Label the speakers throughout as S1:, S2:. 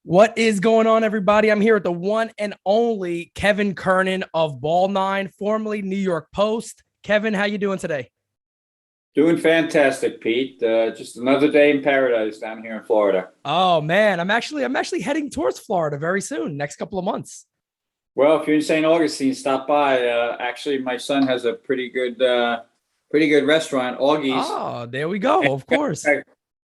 S1: What is going on, everybody? I'm here with the one and only Kevin Kernan of Ball 9, formerly New York Post. Kevin, how you doing today?
S2: Doing fantastic, Pete. Just another day in paradise down here in Florida.
S1: Oh man, I'm actually heading towards Florida very soon, next couple of months.
S2: Well, if you're in St. Augustine, stop by. Actually, my son has a pretty good restaurant, Augie's,
S1: Oh, there we go. Of course.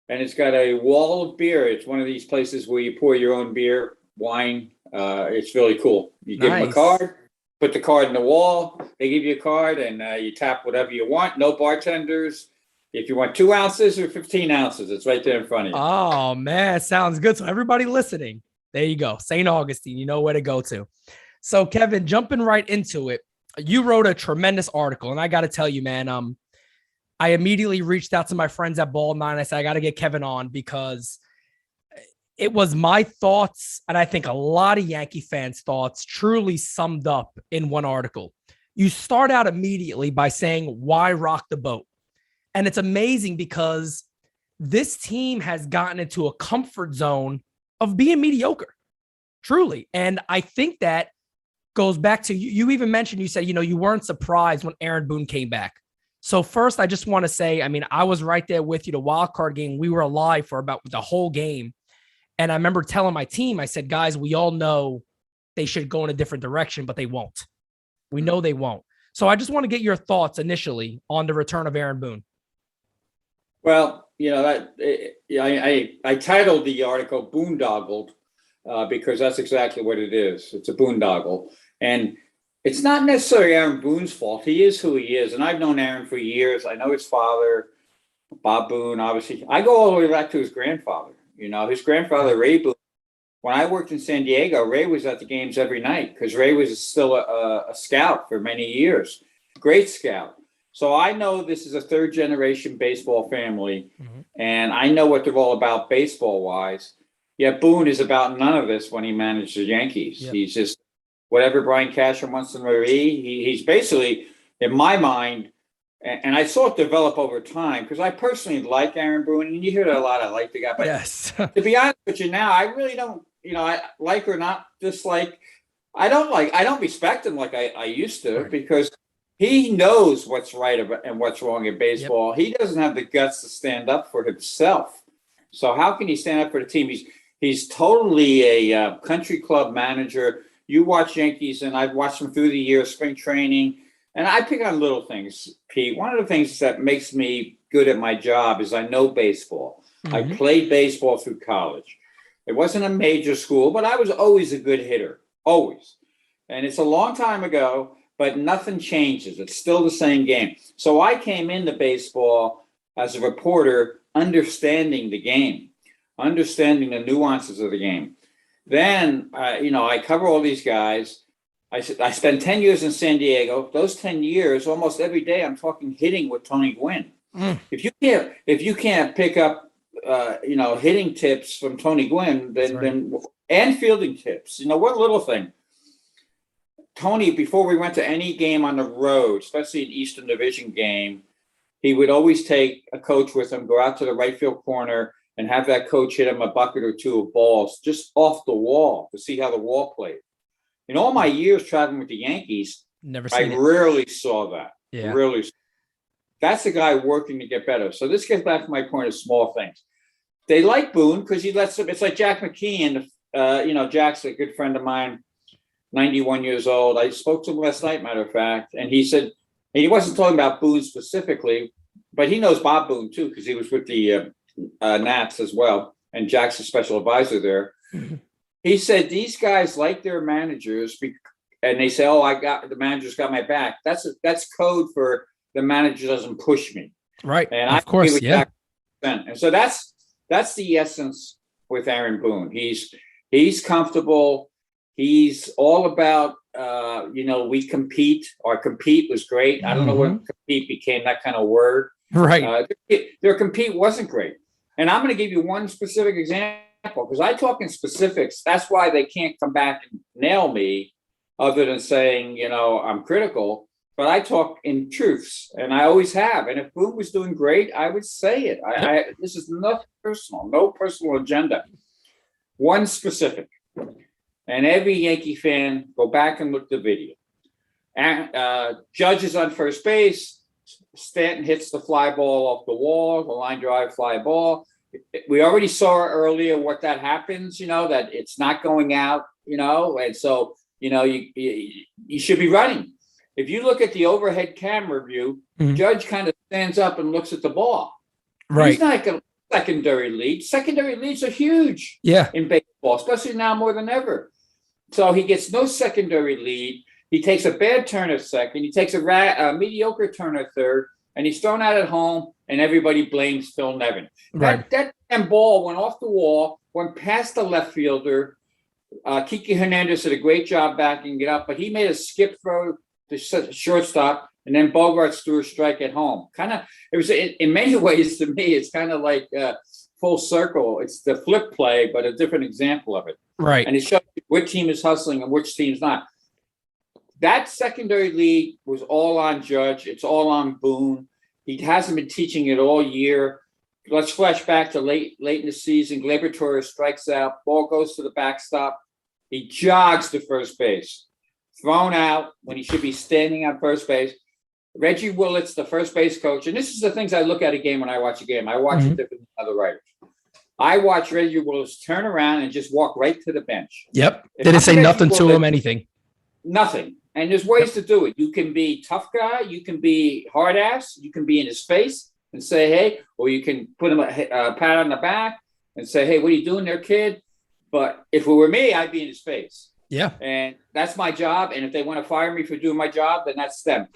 S2: and it's got a wall of beer. It's one of these places where you pour your own beer, wine. It's really cool. You give them a
S1: Nice.
S2: card, put the card in the wall. They give you a card, and you tap whatever you want. No bartenders. If you want 2 ounces or 15 ounces, it's right there in front of you.
S1: Oh man, sounds good. So everybody listening, there you go. St. Augustine, you know where to go to. So Kevin, jumping right into it, you wrote a tremendous article, and I got to tell you, man, I immediately reached out to my friends at Ball 9. I said, I got to get Kevin on because it was my thoughts, and I think a lot of Yankee fans' thoughts truly summed up in one article. You start out immediately by saying, why rock the boat? And it's amazing because this team has gotten into a comfort zone of being mediocre, truly. And I think that goes back to you even mentioned, you said, you weren't surprised when Aaron Boone came back. So first, I just want to say, I mean, I was right there with you. The wild card game, we were alive for about the whole game. And I remember telling my team, I said, guys, we all know they should go in a different direction, but they won't. We know they won't. So I just want to get your thoughts initially on the return of Aaron Boone.
S2: Well, I titled the article "Boondoggled" because that's exactly what it is. It's a boondoggle, and it's not necessarily Aaron Boone's fault. He is who he is, and I've known Aaron for years. I know his father, Bob Boone. Obviously, I go all the way back to his grandfather. His grandfather Ray Boone. When I worked in San Diego, Ray was at the games every night because Ray was still a scout for many years. Great scout. So I know this is a third generation baseball family, and I know what they're all about baseball wise. Yet Boone is about none of this when he managed the Yankees.
S1: Yep.
S2: He's just whatever Brian Cashman wants him to be. He's basically, in my mind, and I saw it develop over time because I personally like Aaron Boone, and you hear that a lot. I like the guy, but
S1: Yes.
S2: to be honest with you now, I really don't. I like or not dislike. I don't respect him like I used to
S1: Right.
S2: because he knows what's right and what's wrong in
S1: Yep.
S2: baseball. He doesn't have the guts to stand up for himself. So how can he stand up for the team? He's totally a country club manager. You watch Yankees, and I've watched them through the years, spring training, and I pick on little things, Pete. One of the things that makes me good at my job is I know baseball. I played baseball through college. It wasn't a major school, but I was always a good hitter, always. And it's a long time ago, but nothing changes. It's still the same game. So I came into baseball as a reporter, understanding the game, understanding the nuances of the game. Then, I cover all these guys. I spent 10 years in San Diego. Those 10 years, almost every day, I'm talking hitting with Tony Gwynn. If you can't pick up, hitting tips from Tony Gwynn, then and fielding tips. One little thing. Tony, before we went to any game on the road, especially an Eastern Division game, he would always take a coach with him, go out to the right field corner, and have that coach hit him a bucket or two of balls just off the wall to see how the wall played. In all my years traveling with the Yankees,
S1: Never
S2: I
S1: seen it.
S2: rarely saw that.
S1: Yeah.
S2: Really, that's a guy working to get better. So this gets back to my point of small things. They like Boone because he lets them. It's like Jack McKeon. Jack's a good friend of mine. 91 years old. I spoke to him last night, matter of fact, and he said, and he wasn't talking about Boone specifically, but he knows Bob Boone too because he was with the Nats as well, and Jack's a special advisor there. He said these guys like their managers, and they say, "Oh, the manager's got my back." That's code for the manager doesn't push me,
S1: Right.
S2: and
S1: Of course. Yeah.
S2: and so that's the essence with Aaron Boone. He's comfortable. He's all about, we compete. Our compete was great. I don't know when compete became that kind of word.
S1: Right.
S2: Their compete wasn't great. And I'm going to give you one specific example because I talk in specifics. That's why they can't come back and nail me other than saying, I'm critical. But I talk in truths, and I always have. And if Boone was doing great, I would say it. This is nothing personal, no personal agenda. one specific. And every Yankee fan, go back and look at the video. And Judge is on first base. Stanton hits the fly ball off the wall, the line drive fly ball. We already saw earlier what that happens, that it's not going out, and so, you should be running. If you look at the overhead camera view, Judge kind of stands up and looks at the ball.
S1: Right.
S2: He's not going to secondary lead. Secondary leads are huge in baseball, especially now more than ever. So he gets no secondary lead. He takes a bad turn at second. He takes a mediocre turn at third, and he's thrown out at home, and everybody blames Phil Nevin.
S1: Right.
S2: That damn ball went off the wall, went past the left fielder. Kiki Hernandez did a great job backing it up, but he made a skip throw to shortstop, and then Bogarts threw a strike at home. It was in many ways to me, it's kind of like full circle. It's the flip play, but a different example of it.
S1: Right.
S2: And it shows you which team is hustling and which team's not. That secondary lead was all on Judge. It's all on Boone. He hasn't been teaching it all year. Let's flash back to late in the season. Gleyber Torres strikes out. Ball goes to the backstop. He jogs to first base. Thrown out when he should be standing on first base. Reggie Willits, the first base coach, and this is the things I look at a game when I watch a game. I watch it different than other writers. I watch Reggie Willits turn around and just walk right to the bench.
S1: Yep. Didn't say nothing to him, anything.
S2: Nothing. And there's ways to do it. You can be tough guy. You can be hard ass. You can be in his face and say, hey, or you can put him a pat on the back and say, hey, what are you doing there, kid? But if it were me, I'd be in his face.
S1: Yeah.
S2: And that's my job. And if they want to fire me for doing my job, then that's them.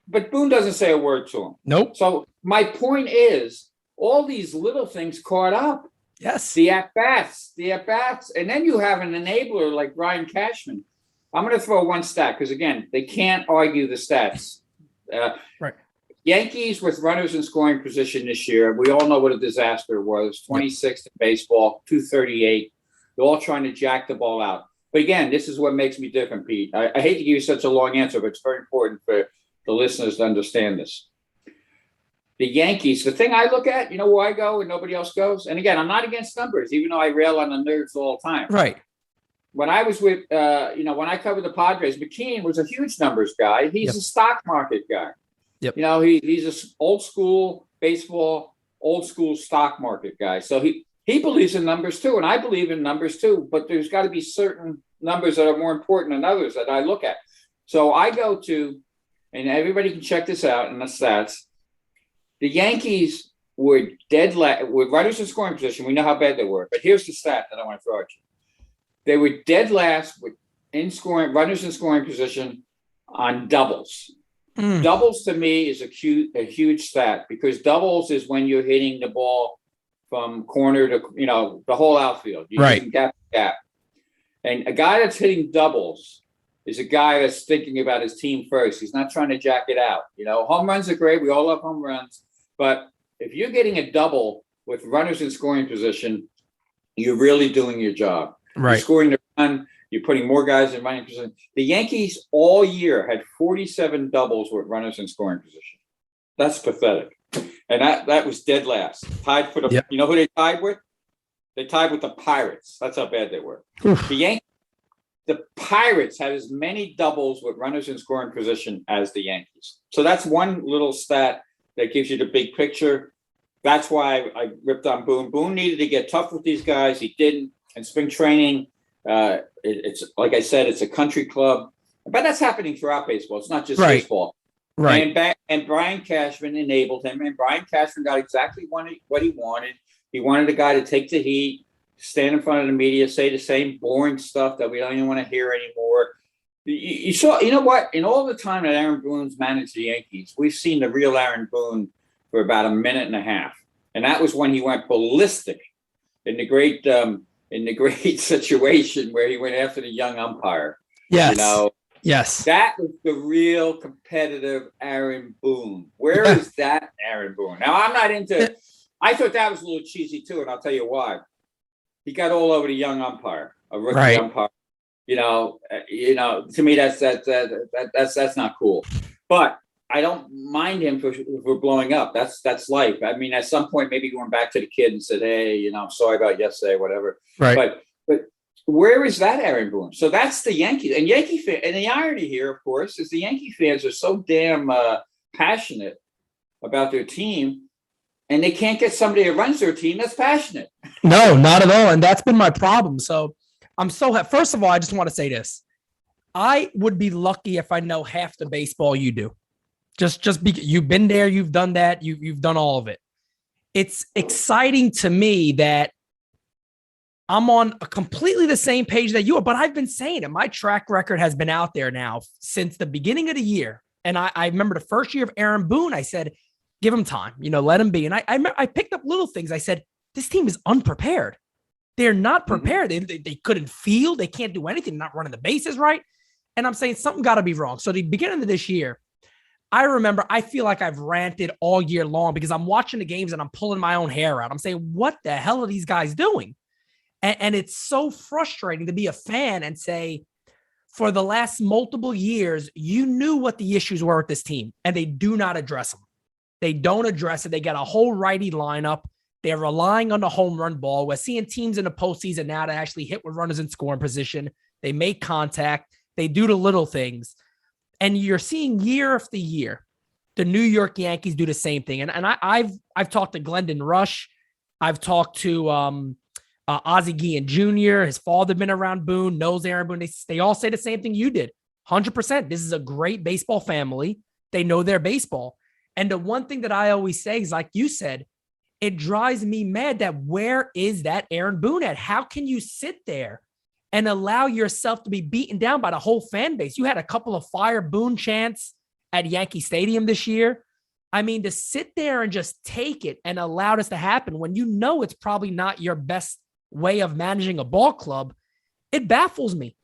S2: But Boone doesn't say a word to him.
S1: Nope.
S2: So my point is, all these little things caught up.
S1: Yes.
S2: The at-bats. And then you have an enabler like Brian Cashman. I'm going to throw one stat because, again, they can't argue the stats.
S1: Right.
S2: Yankees with runners in scoring position this year. We all know what a disaster it was. 26th in baseball, 238. They're all trying to jack the ball out. But again, this is what makes me different, Pete. I hate to give you such a long answer, but it's very important for the listeners to understand this. The Yankees, the thing I look at, where I go and nobody else goes. And again, I'm not against numbers, even though I rail on the nerds all the time.
S1: Right.
S2: When I was with, when I covered the Padres, McKeon was a huge numbers guy. He's a stock market guy.
S1: Yep.
S2: He's an old school baseball, old school stock market guy. So he believes in numbers too, and I believe in numbers too. But there's got to be certain numbers that are more important than others that I look at. So I go to, and everybody can check this out in the stats. The Yankees were dead last with runners in scoring position. We know how bad they were, but here's the stat that I want to throw at you. They were dead last with runners in scoring position on doubles. Doubles to me is a huge stat because doubles is when you're hitting the ball from corner to the whole outfield. You're
S1: right.
S2: Gap to gap. And a guy that's hitting doubles is a guy that's thinking about his team first. He's not trying to jack it out. Home runs are great. We all love home runs. But if you're getting a double with runners in scoring position, you're really doing your job. Right. You're scoring the run. You're putting more guys in running position. The Yankees all year had 47 doubles with runners in scoring position. That's pathetic. And that was dead last. Tied for the. Yep. You know who they tied with? They tied with the Pirates. That's how bad they were. The Pirates had as many doubles with runners in scoring position as the Yankees. So that's one little stat that gives you the big picture. That's why I ripped on Boone. Boone needed to get tough with these guys. He didn't. And spring training, it's like I said, it's a country club. But that's happening throughout baseball. It's not just baseball.
S1: Right.
S2: And Brian Cashman enabled him. And Brian Cashman got exactly what he wanted. He wanted a guy to take the heat, stand in front of the media, say the same boring stuff that we don't even want to hear anymore. You saw, you know what? In all the time that Aaron Boone's managed the Yankees, we've seen the real Aaron Boone for about a minute and a half. And that was when he went ballistic in the great situation where he went after the young umpire.
S1: Yes. Yes.
S2: That was the real competitive Aaron Boone. Where is that Aaron Boone? Now, I'm not into – I thought that was a little cheesy too, and I'll tell you why. He got all over the young umpire, a rookie umpire. To me, that's not cool. But I don't mind him for blowing up. That's life. I mean, at some point, maybe going back to the kid and said, "Hey, I'm sorry about yesterday, whatever."
S1: Right.
S2: But where is that Aaron Boone? So that's the Yankees and Yankee fan. And the irony here, of course, is the Yankee fans are so damn passionate about their team, and they can't get somebody that runs their team that's passionate.
S1: No, not at all. And that's been my problem. So first of all, I just want to say this. I would be lucky if I know half the baseball you do. Just be, you've been there, you've done that, you've done all of it. It's exciting to me that I'm on a completely the same page that you are, but I've been saying it. My track record has been out there now since the beginning of the year. And I remember the first year of Aaron Boone, I said, give him time, let him be. And I picked up little things. I said, this team is unprepared. They're not prepared. They couldn't field. They can't do anything, not running the bases right. And I'm saying something got to be wrong. So the beginning of this year, I remember, I feel like I've ranted all year long because I'm watching the games and I'm pulling my own hair out. I'm saying, what the hell are these guys doing? And it's so frustrating to be a fan and say, for the last multiple years, you knew what the issues were with this team and they do not address them. They don't address it. They got a whole righty lineup. They're relying on the home run ball. We're seeing teams in the postseason now to actually hit with runners in scoring position. They make contact. They do the little things. And you're seeing year after year, the New York Yankees do the same thing. And I've talked to Glendon Rush. I've talked to Ozzie Guillen Jr. His father been around Boone, knows Aaron Boone. They all say the same thing you did. 100%. This is a great baseball family. They know their baseball. And the one thing that I always say is, like you said, it drives me mad that where is that Aaron Boone at? How can you sit there and allow yourself to be beaten down by the whole fan base? You had a couple of fire Boone chants at Yankee Stadium this year. I mean, to sit there and just take it and allow this to happen when you know it's probably not your best way of managing a ball club, it baffles me.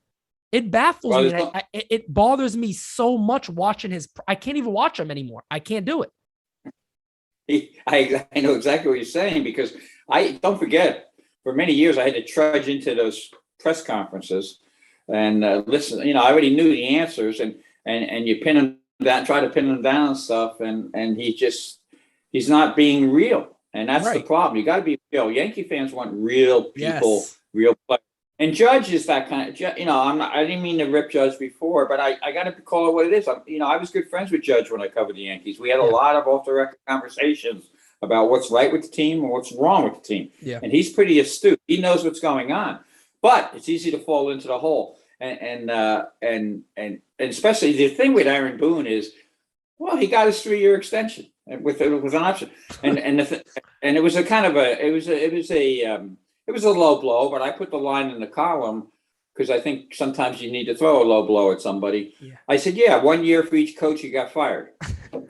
S1: It baffles me. It bothers me so much watching I can't even watch him anymore. I can't do it.
S2: I know exactly what you're saying, because don't forget, for many years I had to trudge into those press conferences and listen. I already knew the answers, and you pin him down, try to pin him down and stuff, and he's not being real, and that's right. The problem. You got to be real. Yankee fans want real people, yes. Real players. And Judge is that kind of. I didn't mean to rip Judge before, but I got to call it what it is. I was good friends with Judge when I covered the Yankees. We had a lot of off-the-record conversations about what's right with the team and what's wrong with the team. Yeah. And he's pretty astute. He knows what's going on. But it's easy to fall into the hole, and especially the thing with Aaron Boone is, well, he got his 3-year extension with an option, and it was a kind of it was a low blow, but I put the line in the column because I think sometimes you need to throw a low blow at somebody. Yeah. I said, 1 year for each coach, you got fired,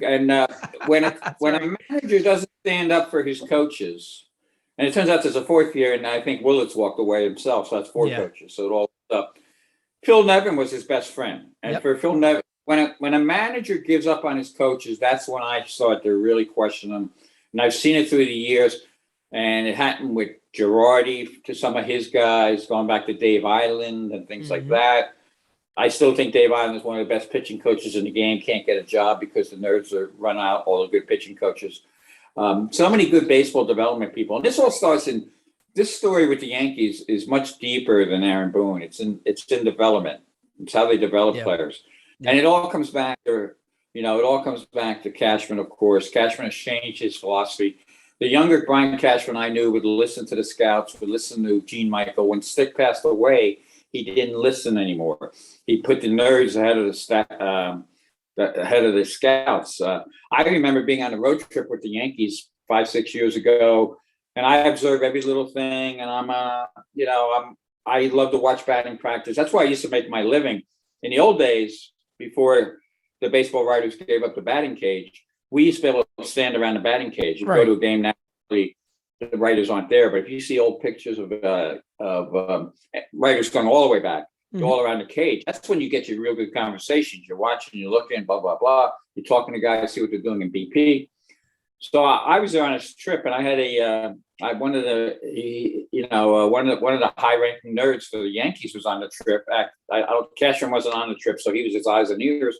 S2: and when a manager doesn't stand up for his coaches. And it turns out there's a 4th year, and I think Willits walked away himself, so that's 4 coaches. So it all up. Phil Nevin was his best friend, and for Phil Nevin, when a manager gives up on his coaches, that's when I start to really question them. And I've seen it through the years, and it happened with Girardi to some of his guys, going back to Dave Island and things like that. I still think Dave Island is one of the best pitching coaches in the game. Can't get a job because the nerds are run out all the good pitching coaches. So many good baseball development people, and this all starts in this story with the Yankees is much deeper than Aaron Boone. It's in development. It's how they develop players, and it all comes back to Cashman, of course. Cashman has changed his philosophy. The younger Brian Cashman I knew would listen to the scouts, would listen to Gene Michael. When Stick passed away, he didn't listen anymore. He put the nerds ahead of the scouts. I remember being on a road trip with the Yankees 5-6 years ago, and I observe every little thing. And I love to watch batting practice. That's why I used to make my living in the old days before the baseball writers gave up the batting cage. We used to be able to stand around the batting cage. You go to a game now, the writers aren't there. But if you see old pictures of writers going all the way back, all around the cage, that's when you get your real good conversations. You're watching, you're looking, blah, blah, blah. You're talking to guys, see what they're doing in BP. So I was there on a trip, and I had one of the high-ranking nerds for the Yankees was on the trip. Cashman wasn't on the trip, so he was his eyes and ears.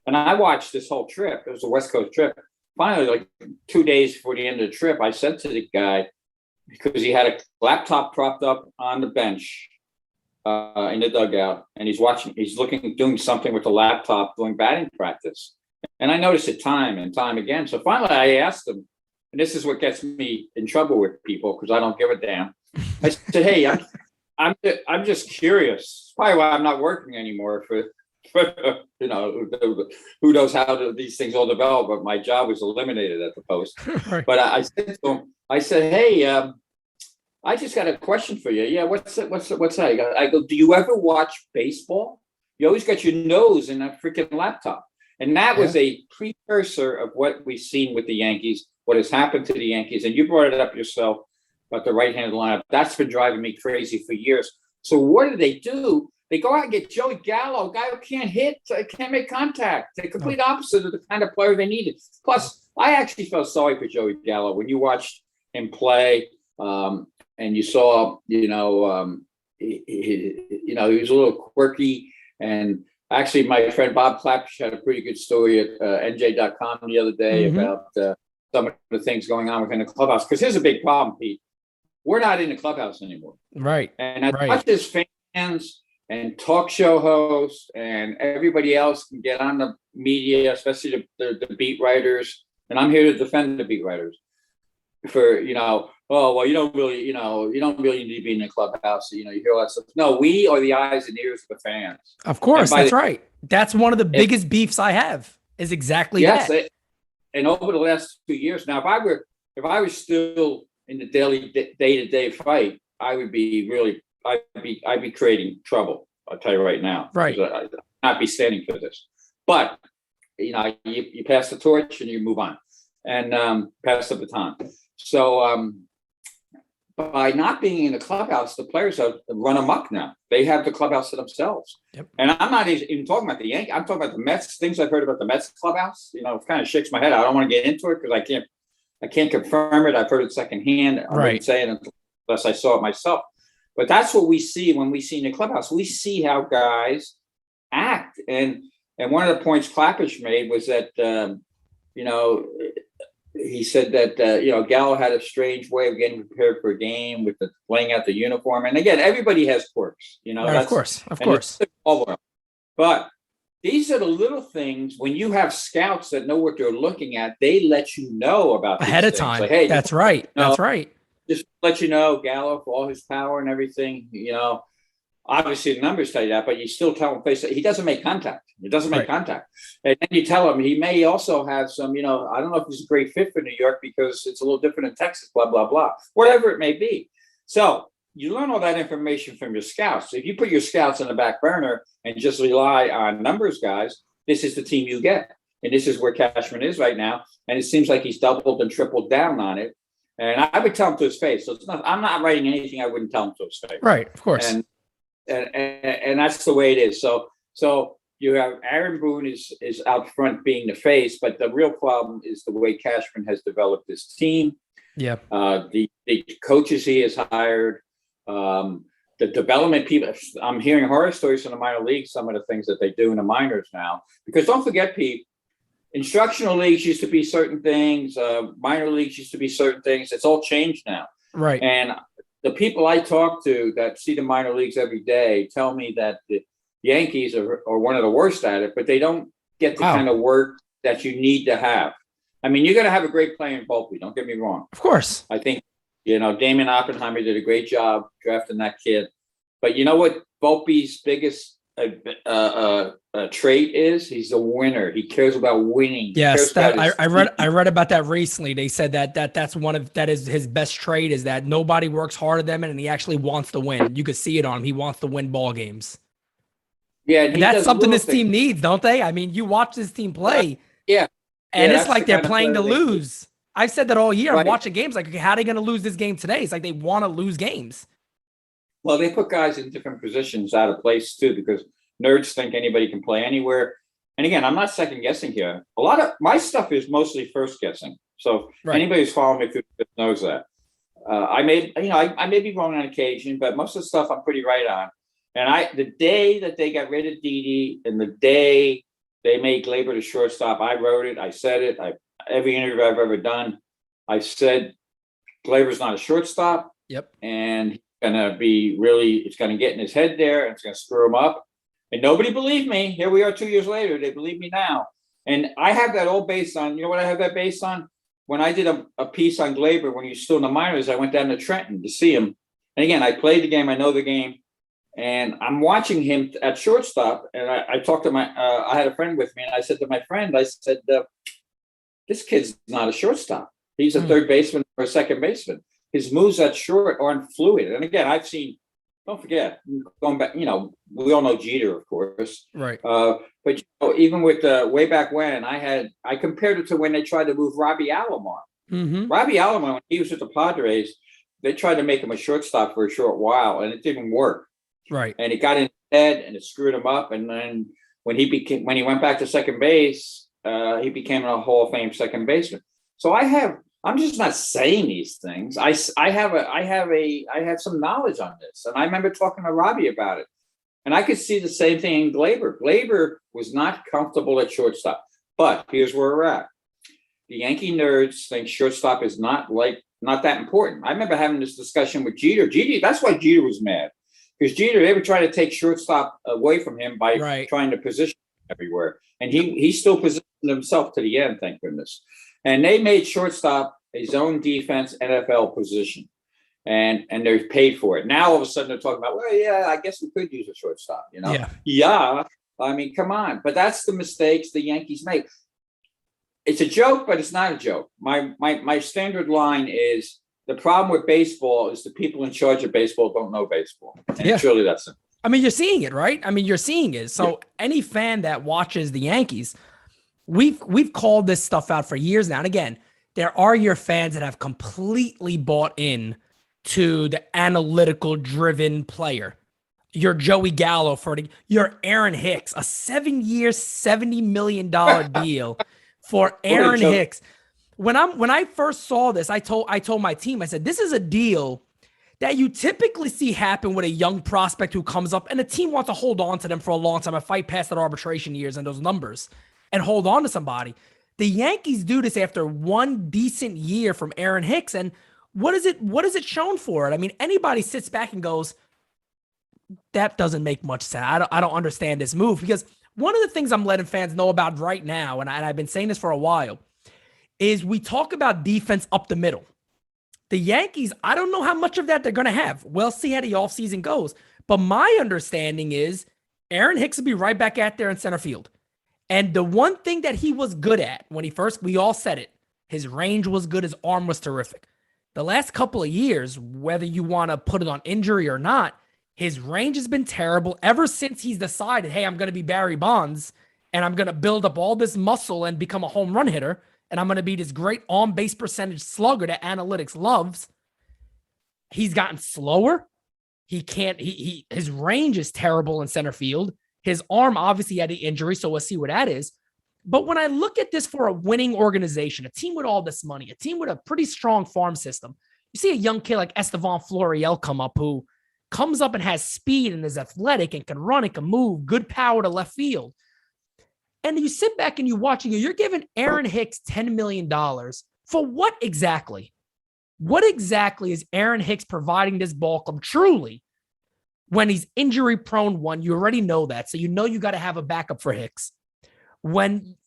S2: And I watched this whole trip. It was a West Coast trip. Finally, like 2 days before the end of the trip, I said to the guy, because he had a laptop propped up on the bench in the dugout, and he's doing something with the laptop, doing batting practice. And I noticed it time and time again. So finally I asked him, and this is what gets me in trouble with people because I don't give a damn. I said, hey, I'm just curious. It's probably why I'm not working anymore for you know, who knows how these things all develop, but my job was eliminated at the Post. Right. But I said to him, I said, hey, I just got a question for you. Yeah, what's that? I go, do you ever watch baseball? You always got your nose in that freaking laptop. And that was a precursor of what we've seen with the Yankees, what has happened to the Yankees. And you brought it up yourself about the right-handed lineup. That's been driving me crazy for years. So what do? They go out and get Joey Gallo, a guy who can't hit, can't make contact. The complete opposite of the kind of player they needed. Plus, I actually felt sorry for Joey Gallo when you watched him play, and you saw, he was a little quirky. And actually, my friend Bob Clappish had a pretty good story at NJ.com the other day about some of the things going on within the clubhouse. Because here's a big problem, Pete. We're not in the clubhouse anymore.
S1: Right.
S2: And as much as fans and talk show hosts and everybody else can get on the media, especially the beat writers, and I'm here to defend the beat writers for, you don't really need to be in the clubhouse. You hear all that stuff. No, we are the eyes and ears of the fans.
S1: Of course, that's right. That's one of the biggest beefs I have is exactly that.
S2: And over the last 2 years, now, if I was still in the daily day-to-day fight, I'd be creating trouble. I'll tell you right now.
S1: Right.
S2: I'd not be standing for this. But, you pass the torch and you move on and pass the baton. So by not being in the clubhouse, the players have run amok now. They have the clubhouse to themselves. Yep. And I'm not even talking about the Yankees. I'm talking about the Mets, things I've heard about the Mets clubhouse. It kind of shakes my head. I don't want to get into it because I can't confirm it. I've heard it secondhand. I wouldn't say it unless I saw it myself. But that's what we see when we see in the clubhouse. We see how guys act. And one of the points Clappish made was that, he said that, Gallo had a strange way of getting prepared for a game with laying out the uniform. And again, everybody has quirks,
S1: Of course.
S2: But these are the little things when you have scouts that know what they're looking at, they let you know about
S1: ahead of time. Like, hey, that's right. That's right.
S2: Just let you know, Gallo, for all his power and everything, obviously the numbers tell you that, but you still tell him he doesn't make contact. He doesn't make contact. And then you tell him he may also have some, I don't know if he's a great fit for New York because it's a little different in Texas, blah, blah, blah, whatever it may be. So you learn all that information from your scouts. So if you put your scouts on the back burner and just rely on numbers guys, this is the team you get. And this is where Cashman is right now. And it seems like he's doubled and tripled down on it. And I would tell him to his face. So I'm not writing anything I wouldn't tell him to his face.
S1: Right, of course.
S2: And that's the way it is. So you have Aaron Boone is out front being the face, but the real problem is the way Cashman has developed his team.
S1: Yeah.
S2: The coaches he has hired, the development people. I'm hearing horror stories from the minor leagues, some of the things that they do in the minors now. Because don't forget, Pete, instructional leagues used to be certain things. Minor leagues used to be certain things. It's all changed now.
S1: Right.
S2: And the people I talk to that see the minor leagues every day tell me that the Yankees are one of the worst at it, but they don't get the kind of work that you need to have. I mean, you're going to have a great player in Volpe. Don't get me wrong.
S1: Of course.
S2: I think, Damon Oppenheimer did a great job drafting that kid. But you know what Volpe's biggest trait is? He's a winner. He cares about winning.
S1: Yes, I read about that recently. They said that is his best trait is that nobody works harder than him and he actually wants to win. You could see it on him. He wants to win ball games.
S2: Yeah,
S1: and that's something this team needs, don't they? I mean, you watch this team play.
S2: Yeah.
S1: And it's like they're playing to lose. I've said that all year. I'm watching games like, okay, how are they going to lose this game today? It's like they want to lose games.
S2: Well, they put guys in different positions out of place too, because nerds think anybody can play anywhere. And again, I'm not second guessing here. A lot of my stuff is mostly first guessing. So anybody who's following me through this knows that. I may be wrong on occasion, but most of the stuff I'm pretty right on. And the day that they got rid of Didi and the day They made Gleyber the shortstop. I wrote it. I said it. Every interview I've ever done, I said Gleyber's not a shortstop.
S1: Yep.
S2: And it's going to get in his head there, and it's going to screw him up. And nobody believed me. Here we are 2 years later. They believe me now. And I have that all based on, you know what I have that based on? When I did a piece on Gleyber when he was still in the minors, I went down to Trenton to see him. And again, I played the game. I know the game. And I'm watching him at shortstop. And I talked to I had a friend with me. And I said to my friend, this kid's not a shortstop. He's a third baseman or a second baseman. His moves at short aren't fluid. And again, I've seen, don't forget, going back, we all know Jeter, of course.
S1: Right.
S2: But even with way back when, I compared it to when they tried to move Robbie Alomar.
S1: Mm-hmm.
S2: Robbie Alomar, when he was with the Padres, they tried to make him a shortstop for a short while, and it didn't work. Right. And it got in his head, and it screwed him up. And then when he went back to second base, he became a Hall of Fame second baseman. So I'm just not saying these things. I have some knowledge on this. And I remember talking to Robbie about it. And I could see the same thing in Gleyber. Gleyber was not comfortable at shortstop. But here's where we're at. The Yankee nerds think shortstop is not that important. I remember having this discussion with Jeter. That's why Jeter was mad. Because Jeter, they would try to take shortstop away from him by trying to position him everywhere. And he still positioned himself to the end, thank goodness. And they made shortstop a zone defense NFL position. And they're paid for it. Now all of a sudden they're talking about, well, yeah, I guess we could use a shortstop, Yeah. I mean, come on. But that's the mistakes the Yankees make. It's a joke, but it's not a joke. My standard line is the problem with baseball is the people in charge of baseball don't know baseball. And it's really that simple.
S1: I mean, you're seeing it, right? I mean, you're seeing it. So any fan that watches the Yankees, we've called this stuff out for years now. And again, there are your fans that have completely bought in to the analytical driven player. You're Joey Gallo you're Aaron Hicks, a 7-year, $70 million deal for Aaron Hicks. When I first saw this, I told my team, I said, this is a deal that you typically see happen with a young prospect who comes up and the team wants to hold on to them for a long time and fight past that arbitration years and those numbers and hold on to somebody. The Yankees do this after one decent year from Aaron Hicks. And what is it shown for it? I mean, anybody sits back and goes, that doesn't make much sense. I don't understand this move, because one of the things I'm letting fans know about right now, and I've been saying this for a while, is we talk about defense up the middle. The Yankees, I don't know how much of that they're going to have. We'll see how the offseason goes. But my understanding is Aaron Hicks will be right back out there in center field. And the one thing that he was good at when we all said it, his range was good, his arm was terrific. The last couple of years, whether you want to put it on injury or not, his range has been terrible ever since he's decided, hey, I'm going to be Barry Bonds and I'm going to build up all this muscle and become a home run hitter. And I'm going to be this great on-base percentage slugger that analytics loves. He's gotten slower. His range is terrible in center field. His arm obviously had the injury, so we'll see what that is. But when I look at this for a winning organization, a team with all this money, a team with a pretty strong farm system, you see a young kid like Estevan Florial come up who comes up and has speed and is athletic and can run and can move, good power to left field. And you sit back and you watch, you're giving Aaron Hicks $10 million for what exactly? What exactly is Aaron Hicks providing this ball club truly when he's injury prone? One, you already know that. So you know you got to have a backup for Hicks. When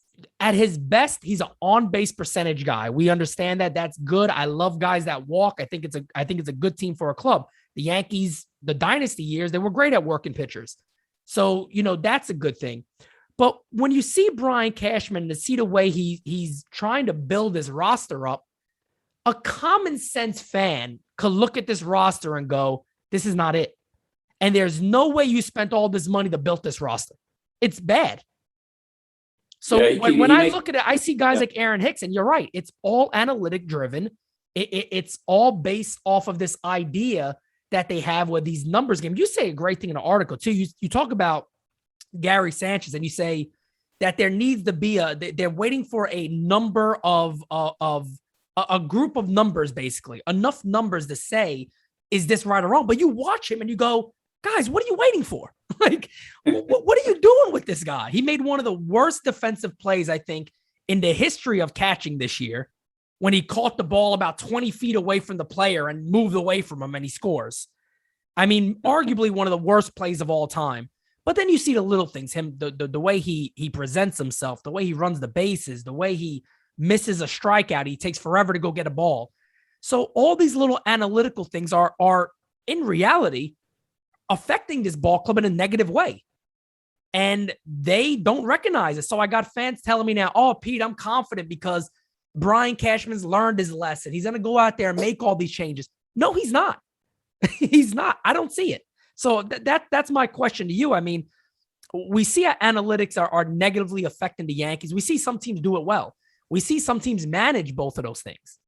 S1: at his best, he's an on-base percentage guy. We understand that. That's good. I love guys that walk. I think it's a good team for a club. The Yankees, the dynasty years, they were great at working pitchers. So, that's a good thing. But when you see Brian Cashman, to see the way he's trying to build his roster up, a common sense fan could look at this roster and go, this is not it. And there's no way you spent all this money to build this roster. It's bad. So when I look at it, I see guys like Aaron Hicks, and you're right. It's all analytic driven. It's all based off of this idea that they have with these numbers game. You say a great thing in the article too. You talk about Gary Sanchez, and you say that there needs to be they're waiting for a number of a group of numbers, basically enough numbers to say, is this right or wrong? But you watch him and you go, guys, what are you waiting for? Like, what are you doing with this guy? He made one of the worst defensive plays, I think, in the history of catching this year when he caught the ball about 20 feet away from the player and moved away from him and he scores. I mean, arguably one of the worst plays of all time. But then you see the little things, the way he presents himself, the way he runs the bases, the way he misses a strikeout. He takes forever to go get a ball. So all these little analytical things are in reality affecting this ball club in a negative way. And they don't recognize it. So I got fans telling me now, oh, Pete, I'm confident because Brian Cashman's learned his lesson. He's going to go out there and make all these changes. No, he's not. He's not. I don't see it. So that's my question to you. I mean, we see how analytics are negatively affecting the Yankees. We see some teams do it well. We see some teams manage both of those things.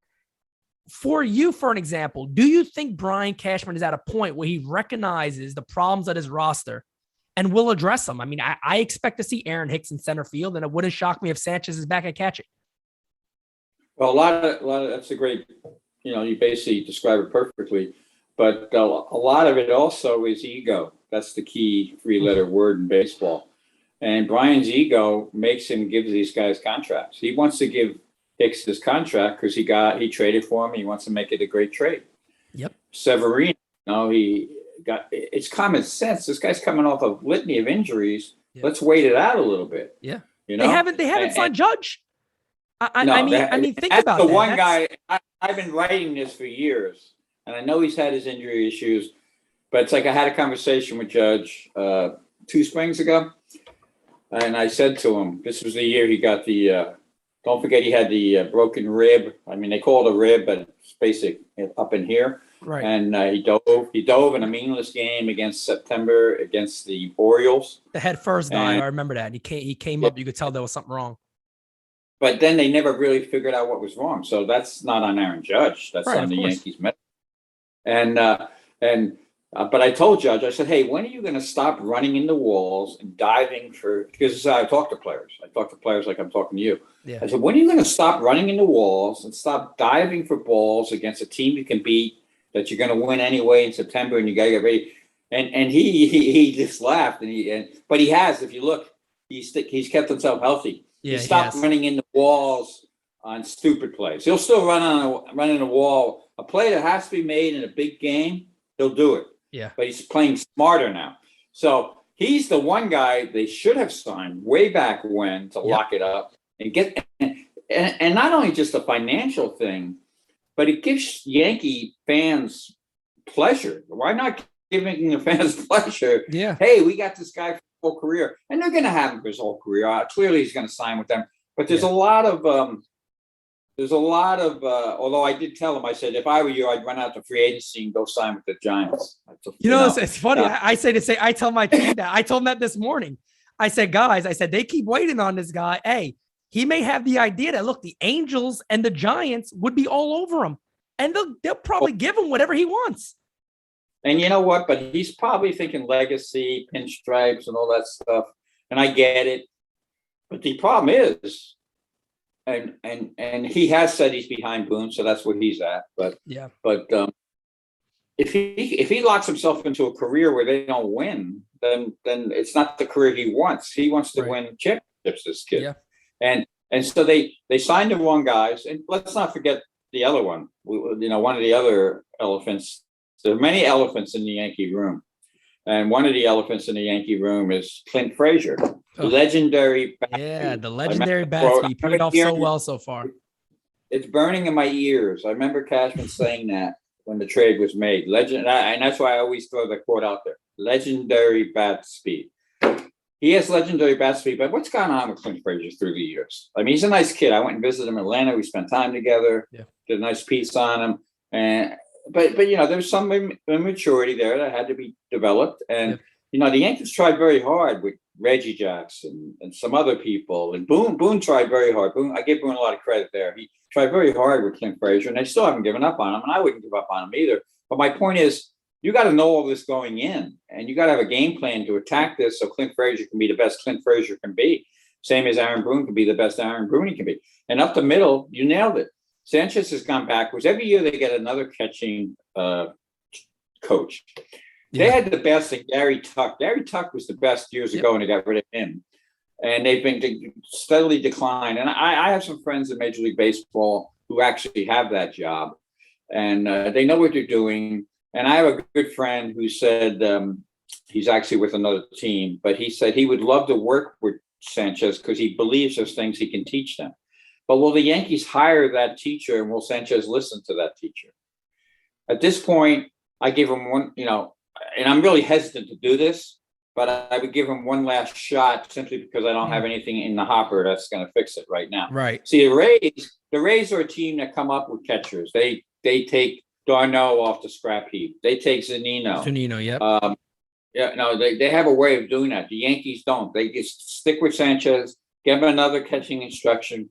S1: For you, for an example, do you think Brian Cashman is at a point where he recognizes the problems of his roster and will address them? I mean, I expect to see Aaron Hicks in center field, and it wouldn't shock me if Sanchez is back at catching.
S2: Well, a lot of that's a great, you basically describe it perfectly. But a lot of it also is ego. That's the key three-letter word in baseball. And Brian's ego makes him give these guys contracts. He wants to give Hicks this contract because he traded for him. He wants to make it a great trade.
S1: Yep.
S2: Severino, it's common sense. This guy's coming off a litany of injuries. Yep. Let's wait it out a little bit.
S1: Yeah. They haven't signed Judge. I mean, think about that.
S2: That's the one guy. I've been writing this for years, and I know he's had his injury issues, but it's like I had a conversation with Judge 2 springs ago, and I said to him, this was the year he got the don't forget he had the broken rib. I mean, they call it a rib, but it's basic up in here.
S1: Right.
S2: And he dove in a meaningless game against the Orioles.
S1: The head first dive. I remember that. He came up. You could tell there was something wrong.
S2: But then they never really figured out what was wrong. So that's not on Aaron Judge. That's on the Yankees. But I told Judge, I said, hey, when are you going to stop running into walls and diving because this is how I talk to players. I talk to players like I'm talking to you.
S1: Yeah.
S2: I said, when are you going to stop running into walls and stop diving for balls against a team you can beat that you're going to win anyway in September and you got to get ready? And he just laughed. But he has, if you look, he's kept himself healthy.
S1: Yeah,
S2: he stopped running into walls on stupid plays. He'll still run in a wall. A play that has to be made in a big game, he'll do it.
S1: Yeah.
S2: But he's playing smarter now. So he's the one guy they should have signed way back when to lock it up and get and not only just a financial thing, but it gives Yankee fans pleasure. Why not giving the fans pleasure?
S1: Yeah.
S2: Hey, we got this guy for his whole career. And they're gonna have him for his whole career. Clearly he's gonna sign with them. But there's a lot of although I did tell him, I said, if I were you, I'd run out to free agency and go sign with the Giants.
S1: It's funny. I tell my team that. I told them that this morning. I said, guys, they keep waiting on this guy. Hey, he may have the idea that, look, the Angels and the Giants would be all over him. And they'll probably give him whatever he wants.
S2: And you know what? But he's probably thinking legacy, pinstripes, and all that stuff. And I get it. But the problem is, and he has said he's behind Boone, so that's where he's at. But if he locks himself into a career where they don't win, then it's not the career he wants. He wants to win championships. This kid, and so they signed the wrong guys. And let's not forget the other one. One of the other elephants. There are many elephants in the Yankee room, and one of the elephants in the Yankee room is Clint Frazier. Legendary bat.
S1: Yeah, the legendary batsman. He played off so well so far.
S2: It's burning in my ears. I remember Cashman saying that when the trade was made. And that's why I always throw that quote out there. Legendary bat speed. He has legendary bat speed, but what's gone on with Clint Frazier through the years? I mean, he's a nice kid. I went and visited him in Atlanta. We spent time together. Yeah. Did a nice piece on him. But there's some immaturity there that had to be developed. And the Yankees tried very hard with Reggie Jackson and some other people, and Boone tried very hard. I give Boone a lot of credit there. He tried very hard with Clint Frazier, and they still haven't given up on him, and I wouldn't give up on him either. But my point is, you got to know all this going in, and you got to have a game plan to attack this so Clint Frazier can be the best Clint Frazier can be, same as Aaron Boone can be the best Aaron Boone can be. And up the middle, you nailed it. Sanchez has gone backwards. Every year they get another catching coach. They had the best in Gary Tuck. Gary Tuck was the best years ago, and they got rid of him. And they've been steadily declined. And I have some friends in Major League Baseball who actually have that job, and they know what they're doing. And I have a good friend who said he's actually with another team, but he said he would love to work with Sanchez because he believes there's things he can teach them. But will the Yankees hire that teacher, and will Sanchez listen to that teacher? At this point, I give him one, and I'm really hesitant to do this, but I would give him one last shot simply because I don't have anything in the hopper that's going to fix it right now.
S1: Right.
S2: See, the Rays are a team that come up with catchers. They take Darno off the scrap heap. They take Zunino. They have a way of doing that. The Yankees don't. They just stick with Sanchez, give him another catching instructor,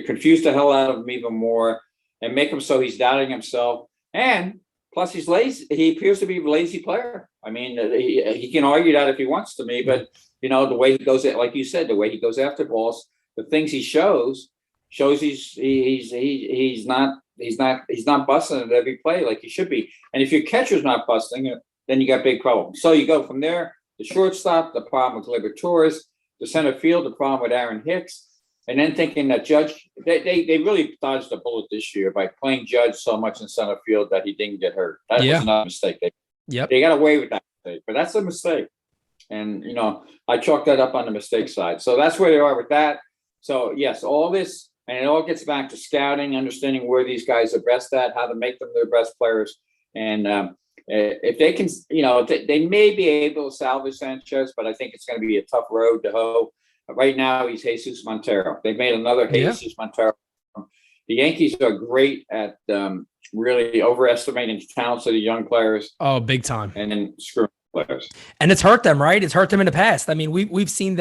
S2: confuse the hell out of him even more, and make him so he's doubting himself. And plus, he's lazy. He appears to be a lazy player. I mean, he can argue that if he wants to me, but the way he goes, like you said, the way he goes after balls, the things he shows he's not busting at every play like he should be. And if your catcher's not busting, then you got big problems. So you go from there, the shortstop, the problem with Liberatores, the center field, the problem with Aaron Hicks. And then thinking that Judge, they really dodged a bullet this year by playing Judge so much in center field that he didn't get hurt. That was another mistake. They got away with that mistake, but that's a mistake. And, I chalk that up on the mistake side. So that's where they are with that. So, yes, all this, and it all gets back to scouting, understanding where these guys are best at, how to make them their best players. And if they can, they may be able to salvage Sanchez, but I think it's going to be a tough road to hoe. Right now, he's Jesus Montero. They've made another Jesus Montero. The Yankees are great at really overestimating the talents of the young players.
S1: Oh, big time.
S2: And then screwing players.
S1: And it's hurt them, right? It's hurt them in the past. I mean, we've seen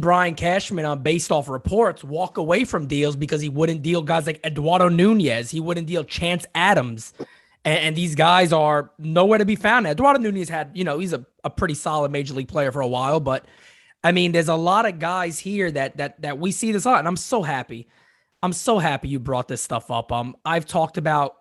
S1: Brian Cashman based off reports walk away from deals because he wouldn't deal guys like Eduardo Nunez. He wouldn't deal Chance Adams. And these guys are nowhere to be found. Eduardo Nunez had, he's a pretty solid major league player for a while, but I mean, there's a lot of guys here that we see this a lot, and I'm so happy. I'm so happy you brought this stuff up. I've talked about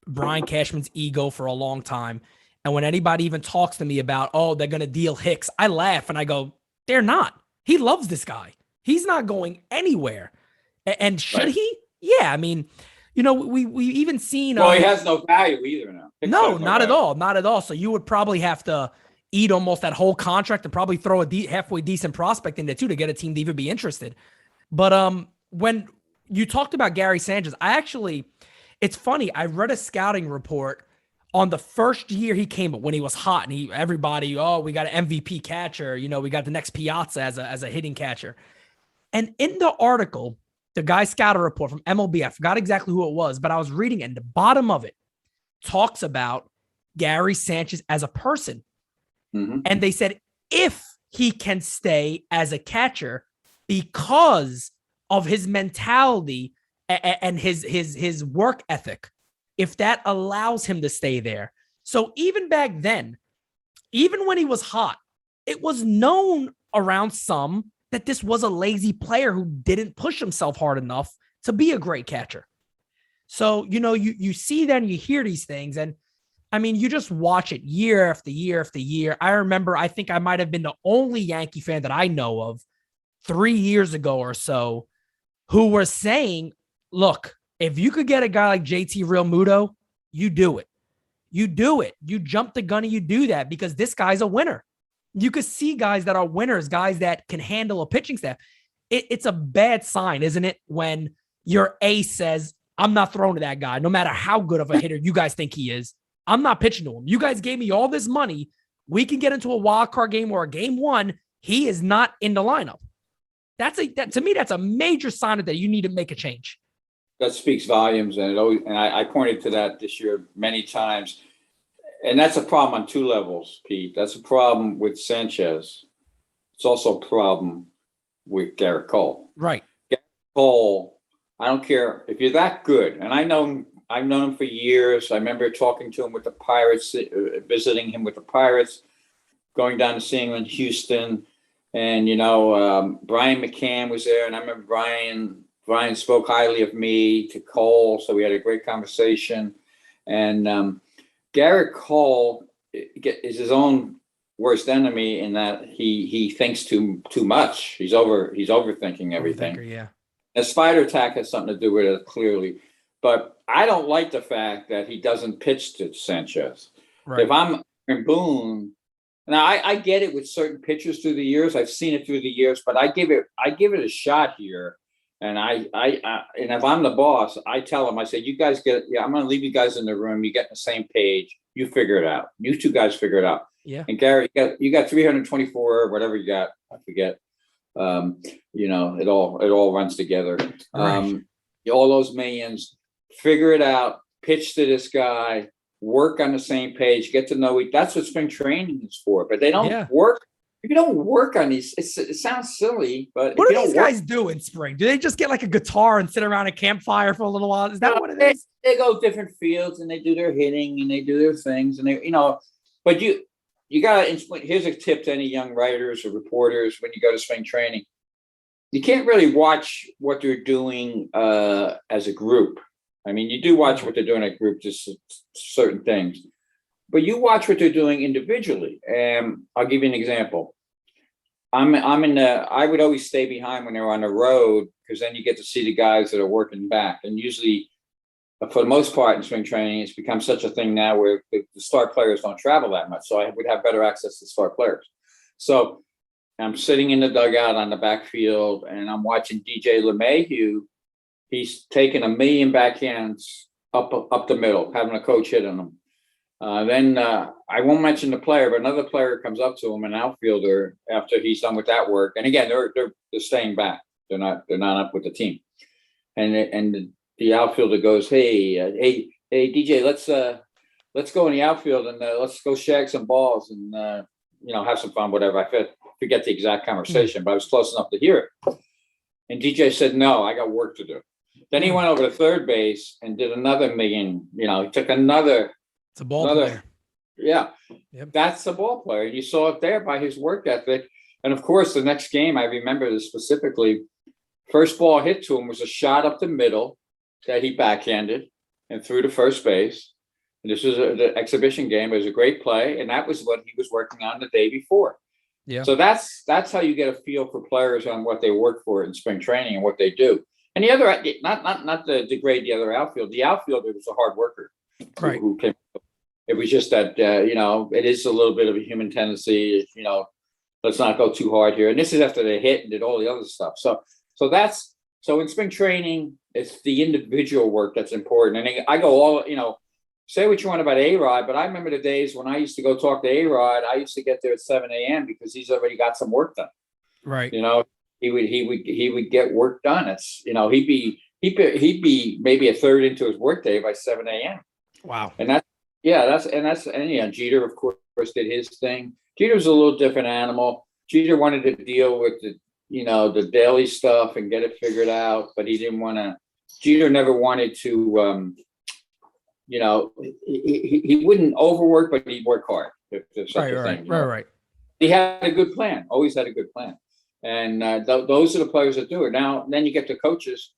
S1: Brian Cashman's ego for a long time, and when anybody even talks to me about, they're going to deal Hicks, I laugh and I go, they're not. He loves this guy. He's not going anywhere. And should he? Yeah, I mean, we even seen.
S2: Well, he has no value either now.
S1: No, not at all. Not at all. So you would probably have to eat almost that whole contract and probably throw a halfway decent prospect in there too to get a team to even be interested. But when you talked about Gary Sanchez, it's funny. I read a scouting report on the first year he came up when he was hot, and everybody, we got an MVP catcher. We got the next Piazza as a hitting catcher. And in the article, the guy scouted a report from MLB, I forgot exactly who it was, but I was reading it, and the bottom of it talks about Gary Sanchez as a person. Mm-hmm. And they said, if he can stay as a catcher because of his mentality and his work ethic, if that allows him to stay there. So even back then, even when he was hot, it was known around some that this was a lazy player who didn't push himself hard enough to be a great catcher. So, you see that and you hear these things, and I mean, you just watch it year after year after year. I remember, I think I might have been the only Yankee fan that I know of 3 years ago or so who were saying, look, if you could get a guy like JT Realmuto, you do it. You do it. You jump the gun and you do that because this guy's a winner. You could see guys that are winners, guys that can handle a pitching staff. It's a bad sign, isn't it, when your ace says, I'm not throwing to that guy, no matter how good of a hitter you guys think he is. I'm not pitching to him. You guys gave me all this money. We can get into a wild card game or a game one. He is not in the lineup. To me, that's a major sign that you need to make a change.
S2: That speaks volumes, and I pointed to that this year many times. And that's a problem on two levels, Pete. That's a problem with Sanchez. It's also a problem with Garrett Cole.
S1: Right.
S2: Garrett Cole, I don't care if you're that good, and I've known him for years. I remember talking to him with the Pirates, visiting him with the Pirates, going down to seeing him in Houston. And, Brian McCann was there, and I remember Brian spoke highly of me to Cole, so we had a great conversation. And Garrett Cole is his own worst enemy in that he thinks too much. He's overthinking everything.
S1: Overthinker, yeah.
S2: The spider attack has something to do with it, clearly. But I don't like the fact that he doesn't pitch to Sanchez.
S1: Right.
S2: If I'm in Boone, now I get it with certain pitchers through the years. I've seen it through the years, but I give it a shot here. And and if I'm the boss, I tell him, I say, you guys I'm going to leave you guys in the room. You get on the same page. You figure it out. You two guys figure it out.
S1: Yeah.
S2: And Gary, you got 324 or whatever you got. I forget. It all runs together.
S1: Right.
S2: All those millions, figure it out, pitch to this guy, work on the same page, get to know that's what spring training is for. But they don't work. If you don't work on these, it sounds silly, but
S1: what do these guys do in spring? Do they just get like a guitar and sit around a campfire for a little while? Is that what it is?
S2: They go different fields and they do their hitting and they do their things and but you got to, here's a tip to any young writers or reporters when you go to spring training. You can't really watch what they're doing as a group. I mean, you do watch what they're doing as a group, just certain things. But you watch what they're doing individually. And I'll give you an example. I would always stay behind when they were on the road because then you get to see the guys that are working back. And usually, for the most part in spring training, it's become such a thing now where the star players don't travel that much. So I would have better access to star players. So I'm sitting in the dugout on the backfield and I'm watching DJ LeMahieu. He's taking 1 million backhands up the middle, having a coach hit on him. Then I won't mention the player, but another player comes up to him, an outfielder, after he's done with that work. And again, they're staying back. They're not up with the team. And the outfielder goes, hey, DJ, let's go in the outfield and let's go shag some balls and have some fun, whatever. I forget the exact conversation, but I was close enough to hear it. And DJ said, no, I got work to do. Then he went over to third base and did another 1 million. He took another.
S1: It's a ball player.
S2: Yeah. Yep. That's a ball player. You saw it there by his work ethic. And of course, the next game, I remember this specifically. First ball hit to him was a shot up the middle that he backhanded and threw to first base. And this was the exhibition game. It was a great play. And that was what he was working on the day before. Yeah. So that's how you get a feel for players on what they work for in spring training and what they do. And the other, not to degrade the other outfield, the outfielder was a hard worker.
S1: Right.
S2: Who came. It was just that it is a little bit of a human tendency. Let's not go too hard here. And this is after they hit and did all the other stuff. So in spring training, it's the individual work that's important. And I go all say what you want about A-Rod, but I remember the days when I used to go talk to A-Rod. I used to get there at 7 a.m. because he's already got some work done.
S1: Right.
S2: He would get work done. It's he'd be maybe a third into his workday by 7 a.m.
S1: Wow.
S2: And Jeter, of course, did his thing. Jeter's a little different animal. Jeter wanted to deal with the daily stuff and get it figured out, but he didn't want to. Jeter never wanted to. He wouldn't overwork, but he'd work hard. If such a thing.
S1: Right.
S2: He had a good plan. Always had a good plan, and those are the players that do it. Now, then you get the coaches.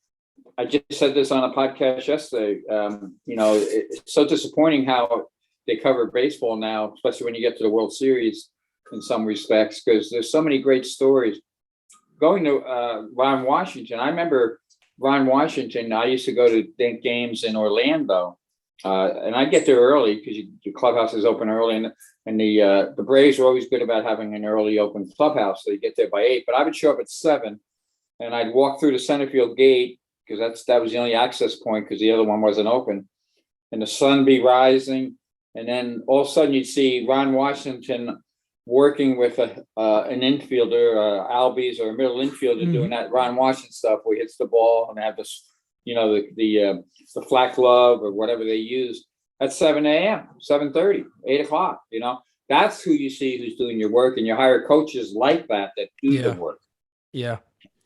S2: I just said this on a podcast yesterday. It's so disappointing how they cover baseball now, especially when you get to the World Series in some respects, because there's so many great stories. Going to Ron Washington, I remember Ron Washington. I used to go to games in Orlando, and I get there early because the clubhouse is open early, and the Braves are always good about having an early open clubhouse, so you get there by 8. But I would show up at 7, and I'd walk through the center field gate, because that was the only access point because the other one wasn't open, and the sun be rising, and then all of a sudden you'd see Ron Washington working with an infielder, Albies or a middle infielder, doing that Ron Washington stuff where he hits the ball and they have this, the flat glove or whatever they use at 7 a.m., 7:30, 8 o'clock. That's who you see who's doing your work, and you hire coaches like that do the work.
S1: Yeah,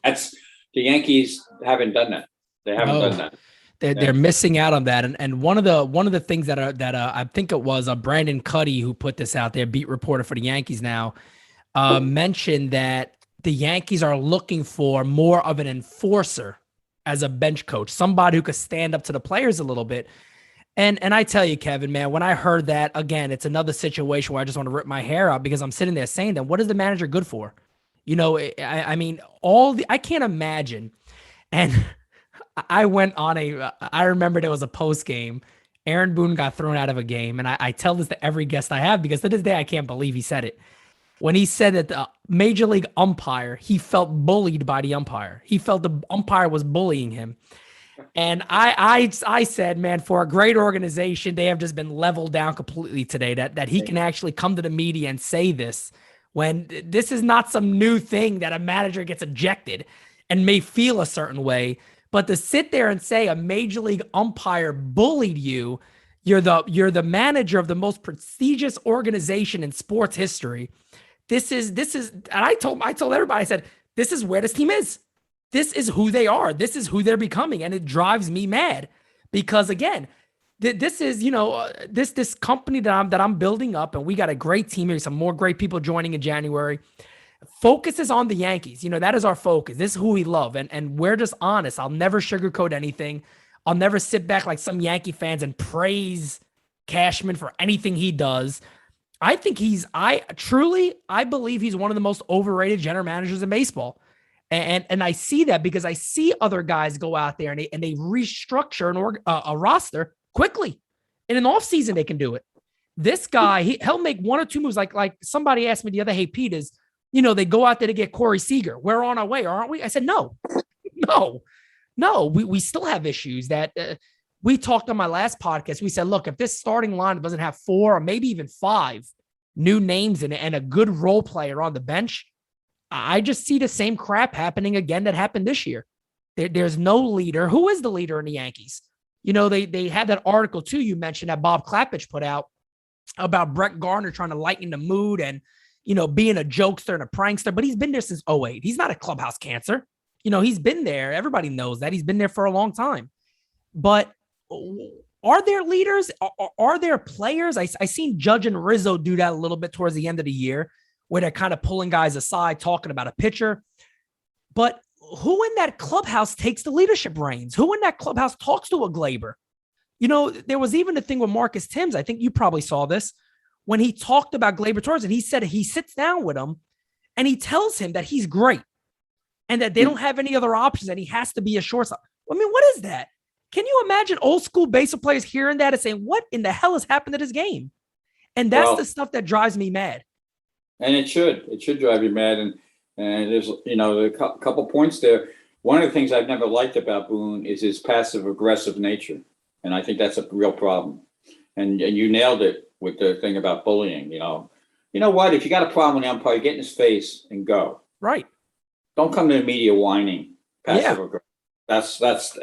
S2: that's. The Yankees haven't done that. They haven't done that.
S1: They're missing out on that. And one of the things that I think it was Brandon Cuddy who put this out there, beat reporter for the Yankees now, mentioned that the Yankees are looking for more of an enforcer as a bench coach, somebody who could stand up to the players a little bit. And I tell you, Kevin, man, when I heard that, again, it's another situation where I just want to rip my hair out because I'm sitting there saying that, what is the manager good for? I mean, I can't imagine. And I went on I remember there was a post game. Aaron Boone got thrown out of a game. And I tell this to every guest I have because to this day, I can't believe he said it. When he said that the major league umpire, he felt bullied by the umpire. He felt the umpire was bullying him. And I said, man, for a great organization, they have just been leveled down completely today. That he can actually come to the media and say this when this is not some new thing that a manager gets ejected and may feel a certain way. But to sit there and say a major league umpire bullied you, you're the manager of the most prestigious organization in sports history. This is, and I told everybody, I said, this is where this team is. This is who they are. This is who they're becoming. And it drives me mad because again, this is, this company that I'm building up, and we got a great team here. Some more great people joining in January. Focus is on the Yankees. That is our focus. This is who we love. And we're just honest. I'll never sugarcoat anything. I'll never sit back like some Yankee fans and praise Cashman for anything he does. I think I believe he's one of the most overrated general managers in baseball. And I see that because I see other guys go out there and they restructure a roster quickly. In an offseason, they can do it. This guy, he'll make one or two moves. Like somebody asked me the other, hey, Pete, they go out there to get Corey Seager. We're on our way, aren't we? I said, no. We still have issues that we talked on my last podcast. We said, look, if this starting lineup doesn't have 4 or maybe even 5 new names in it and a good role player on the bench, I just see the same crap happening again that happened this year. There's no leader. Who is the leader in the Yankees? They had that article too you mentioned that Bob Klappich put out about Brett Gardner trying to lighten the mood and, being a jokester and a prankster, but he's been there since 2008. He's not a clubhouse cancer. He's been there. Everybody knows that. He's been there for a long time. But are there leaders? Are there players? I seen Judge and Rizzo do that a little bit towards the end of the year, where they're kind of pulling guys aside, talking about a pitcher. But who in that clubhouse takes the leadership reins? Who in that clubhouse talks to a Glaber? There was even a thing with Marcus Timms. I think you probably saw this when he talked about Glaber Torres, and he said he sits down with him and he tells him that he's great and that they don't have any other options and he has to be a shortstop. I mean, what is that? Can you imagine old school baseball players hearing that and saying, what in the hell has happened to this game? And that's the stuff that drives me mad.
S2: And it should drive you mad. And there's, a couple points there. One of the things I've never liked about Boone is his passive aggressive nature. And I think that's a real problem. And you nailed it with the thing about bullying. You know what? If you got a problem with the umpire, get in his face and go.
S1: Right.
S2: Don't come to the media whining. Passive aggressive.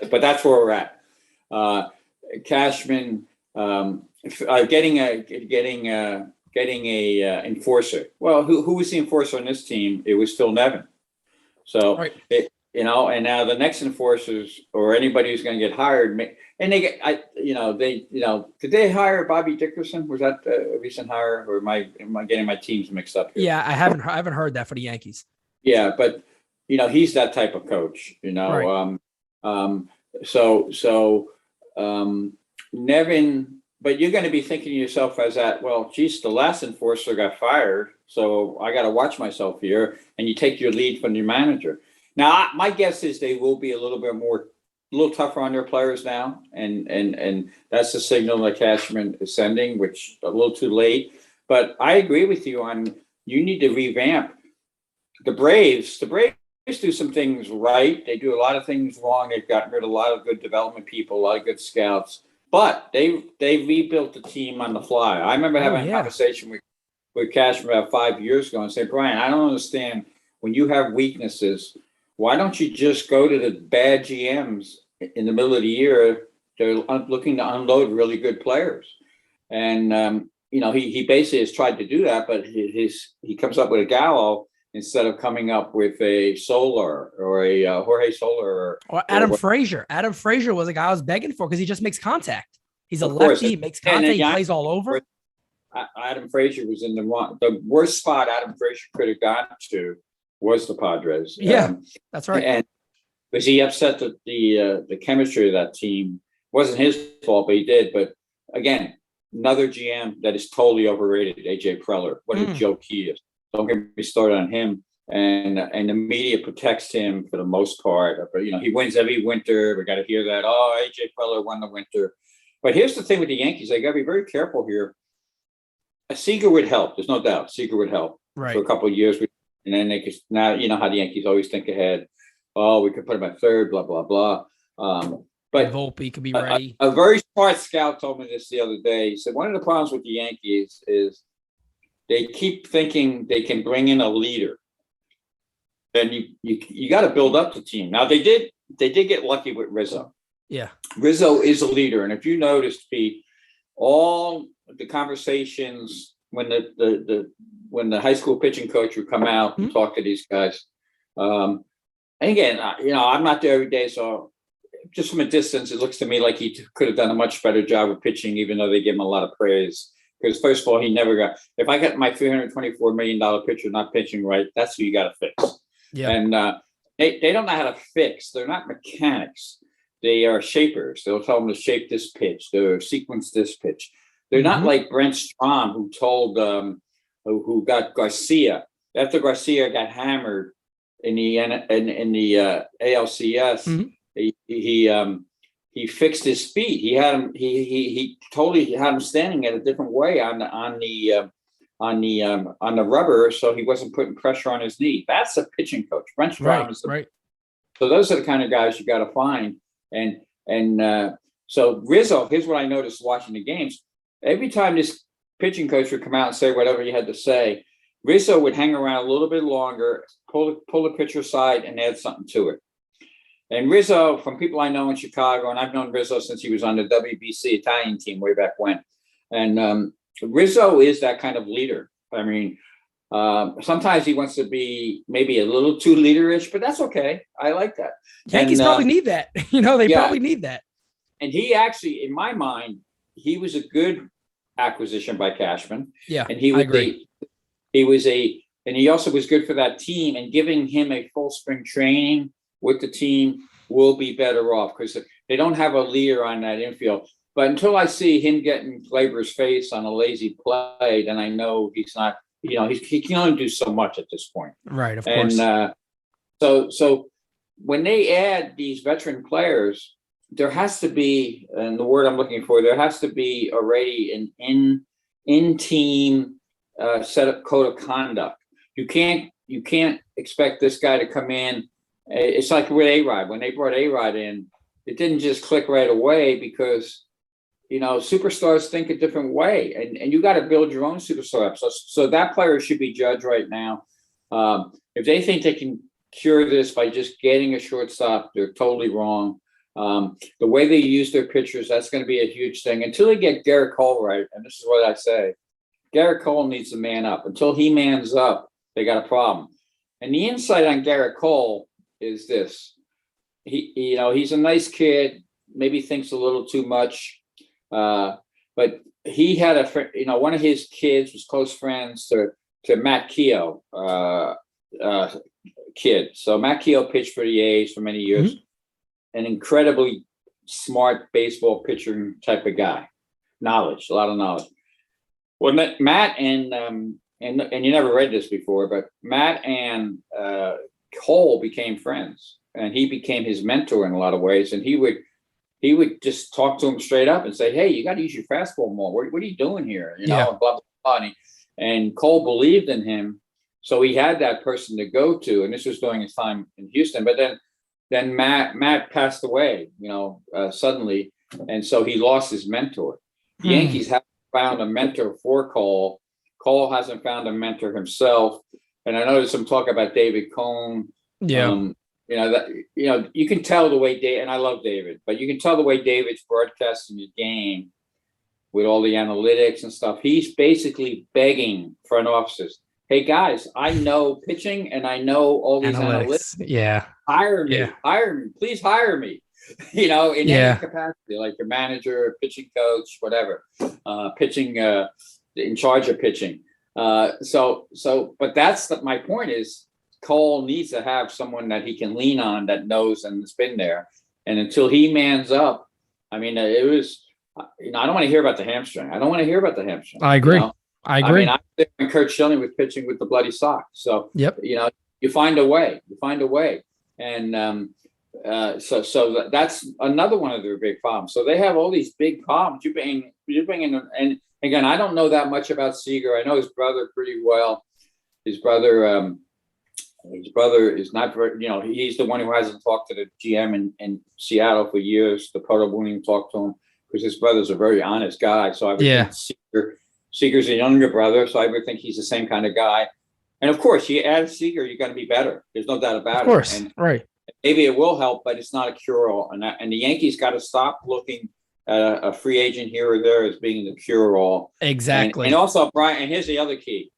S2: But that's where we're at. Cashman getting a enforcer. Well, who was the enforcer on this team? It was Phil Nevin. So right. And now the next enforcers or anybody who's going to get hired, and did they hire Bobby Dickerson? Was that a recent hire, or am I getting my teams mixed up here?
S1: Yeah, I haven't heard that for the Yankees.
S2: Yeah, but he's that type of coach. Right. Nevin. But you're going to be thinking to yourself as that, well, geez, the last enforcer got fired, so I got to watch myself here. And you take your lead from your manager. Now, my guess is they will be a little tougher on their players now, and that's the signal that Cashman is sending, which a little too late. But I agree with you on you need to revamp the Braves. The Braves do some things right. They do a lot of things wrong. They've gotten rid of a lot of good development people, a lot of good scouts. But they rebuilt the team on the fly. I remember having a conversation with Cashman about 5 years ago and saying, Brian, I don't understand when you have weaknesses, why don't you just go to the bad GMs in the middle of the year? They're looking to unload really good players. And, he basically has tried to do that, but he comes up with a Gallo instead of coming up with a Soler or a Jorge Soler.
S1: Or Adam Frazier. Adam Frazier was a guy I was begging for because he just makes contact. He's a lefty, he makes contact, he plays all over.
S2: Adam Frazier was in the worst spot Adam Frazier could have gotten to was the Padres.
S1: Yeah, that's right.
S2: And because he upset the chemistry of that team. Wasn't his fault, but he did. But again, another GM that is totally overrated, AJ Preller. What a joke he is. Don't get me started on him. And the media protects him for the most part. But, he wins every winter. We got to hear that. Oh, AJ Preller won the winter. But here's the thing with the Yankees. They got to be very careful here. A Seager would help. There's no doubt. Seager would help for a couple of years. And then they could, now, you know how the Yankees always think ahead. Oh, we could put him at third, blah, blah, blah. But
S1: Volpe could be ready.
S2: A very smart scout told me this the other day. He said, one of the problems with the Yankees is they keep thinking they can bring in a leader. Then you got to build up the team. Now they did get lucky with Rizzo.
S1: Yeah.
S2: Rizzo is a leader. And if you noticed, Pete, all the conversations when the high school pitching coach would come out and talk to these guys. And again, I'm not there every day, so just from a distance, it looks to me like he could have done a much better job of pitching, even though they give him a lot of praise. Because first of all, he never got. If I got my $324 million pitcher not pitching right, that's who you got to fix. Yeah. And they don't know how to fix. They're not mechanics. They are shapers. They'll tell them to shape this pitch. They'll sequence this pitch. They're not like Brent Strom, who told who got Garcia after Garcia got hammered in the ALCS. He fixed his feet. He had him. He totally had him standing at a different way on the rubber, so he wasn't putting pressure on his knee. That's a pitching coach. Brent Strom is right. So those are the kind of guys you got to find. And so Rizzo. Here's what I noticed watching the games. Every time this pitching coach would come out and say whatever he had to say, Rizzo would hang around a little bit longer, pull the pitcher aside, and add something to it. And Rizzo, from people I know in Chicago, and I've known Rizzo since he was on the WBC Italian team way back when. And Rizzo is that kind of leader. I mean, sometimes he wants to be maybe a little too leaderish, but that's okay. I like that.
S1: Yankees probably need that. They probably need that. And
S2: he actually, in my mind, he was a good acquisition by Cashman.
S1: Yeah,
S2: and I agree. And he also was good for that team, and giving him a full spring training with the team will be better off because they don't have a leader on that infield. But until I see him getting Glaber's face on a lazy play, then I know he's not, he can only do so much at this point.
S1: Right, of course.
S2: And so when they add these veteran players, there has to be, and the word I'm looking for, there has to be already an in-team set up code of conduct. You can't expect this guy to come in. It's like with A-Rod. When they brought A-Rod in, it didn't just click right away because, superstars think a different way. And you got to build your own superstar up. So that player should be judged right now. If they think they can cure this by just getting a shortstop, they're totally wrong. The way they use their pitchers, that's going to be a huge thing. Until they get Garrett Cole right, and this is what I say, Garrett Cole needs to man up. Until he mans up, they got a problem. And the insight on Garrett Cole is this. He's a nice kid, maybe thinks a little too much. But he had one of his kids was close friends to Matt Keogh, kid. So Matt Keogh pitched for the A's for many years. An incredibly smart baseball pitcher type of guy. A lot of knowledge. Well, Matt and you never read this before, but Matt and Cole became friends, and he became his mentor in a lot of ways. And he would just talk to him straight up and say, "Hey, you got to use your fastball more. What are you doing here?" And blah blah blah. And Cole believed in him, so he had that person to go to. And this was during his time in Houston. But then Matt passed away, suddenly, and so he lost his mentor. The Yankees haven't found a mentor for Cole. Cole hasn't found a mentor himself. And I know there's some talk about David Cone.
S1: Yeah.
S2: You can tell the way and I love David, but you can tell the way David's broadcasting the game with all the analytics and stuff. He's basically begging front offices, "Hey guys, I know pitching and I know all these analytics.
S1: Yeah.
S2: Hire me, please hire me." In any capacity, like a manager, pitching coach, whatever, pitching in charge of pitching. But that's my point is Cole needs to have someone that he can lean on that knows and has been there. And until he mans up, I mean, it was I don't want to hear about the hamstring. I don't want to hear about the hamstring.
S1: I agree.
S2: You know?
S1: I agree.
S2: I mean, when Kurt Schilling was pitching with the bloody sock. So,
S1: yep.
S2: You find a way. And so that's another one of their big problems. So they have all these big problems. You bring in, and again, I don't know that much about Seager. I know his brother pretty well. His brother is not very, he's the one who hasn't talked to the GM in Seattle for years. The Proto won't even talk to him because his brother's a very honest guy. So I would think Seager's a younger brother, so I would think he's the same kind of guy. And of course, you add Seager, you're going to be better. There's no doubt about it.
S1: Of course,
S2: and
S1: right.
S2: Maybe it will help, but it's not a cure-all. And the Yankees got to stop looking at a free agent here or there as being the cure-all.
S1: Exactly.
S2: And also, Brian, and here's the other key.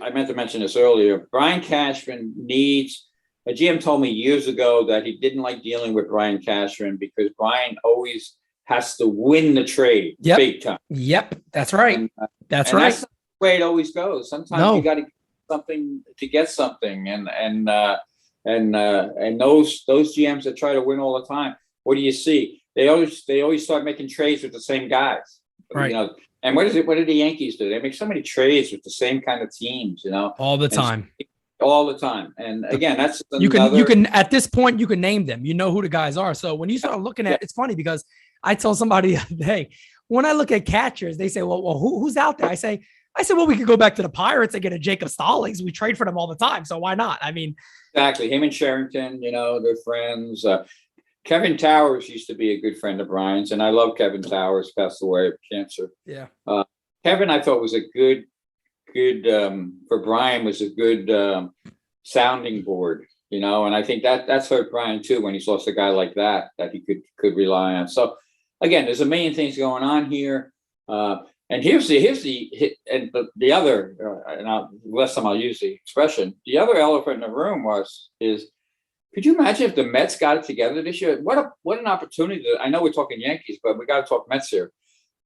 S2: I meant to mention this earlier. Brian Cashman needs – a GM told me years ago that he didn't like dealing with Brian Cashman because Brian always has to win the trade big time.
S1: Yep, that's right. That's right.
S2: That's the way it always goes. Sometimes you got to get something to get something, and those GMs that try to win all the time, what do you see? They always start making trades with the same guys,
S1: right?
S2: And what did the Yankees do? They make so many trades with the same kind of teams,
S1: all the time.
S2: All the time. And again, that's
S1: you can at this point you can name them. You know who the guys are. So when you start looking at it's funny because I told somebody, hey, when I look at catchers, they say, well, who's out there? I said, well, we could go back to the Pirates and get a Jacob Stallings. We trade for them all the time. So why not? I mean,
S2: exactly. Him and Sherrington, they're friends. Kevin Towers used to be a good friend of Brian's, and I love Kevin Towers, passed away of cancer.
S1: Yeah.
S2: Kevin, I thought was a good for Brian was a good sounding board, and I think that's hurt Brian too when he's lost a guy like that he could rely on. So again, there's a million things going on here. And here's the other, last time I'll use the expression, the other elephant in the room is, could you imagine if the Mets got it together this year? What an opportunity. I know we're talking Yankees, but we got to talk Mets here.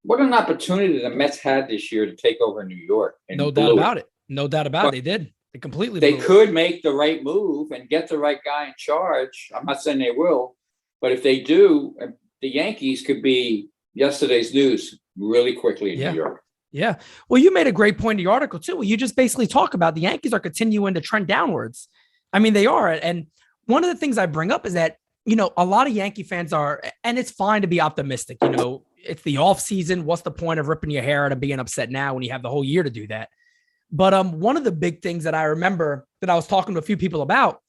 S2: What an opportunity the Mets had this year to take over New York.
S1: No doubt about it. No doubt about it. They did. They completely
S2: blew it. They could make the right move and get the right guy in charge. I'm not saying they will, but if they do, the Yankees could be yesterday's news really quickly in New York.
S1: Yeah. Well, you made a great point in the article too. You just basically talk about the Yankees are continuing to trend downwards. I mean, they are. And one of the things I bring up is that, a lot of Yankee fans are, and it's fine to be optimistic. It's the off season. What's the point of ripping your hair out and being upset now when you have the whole year to do that? But one of the big things that I remember that I was talking to a few people about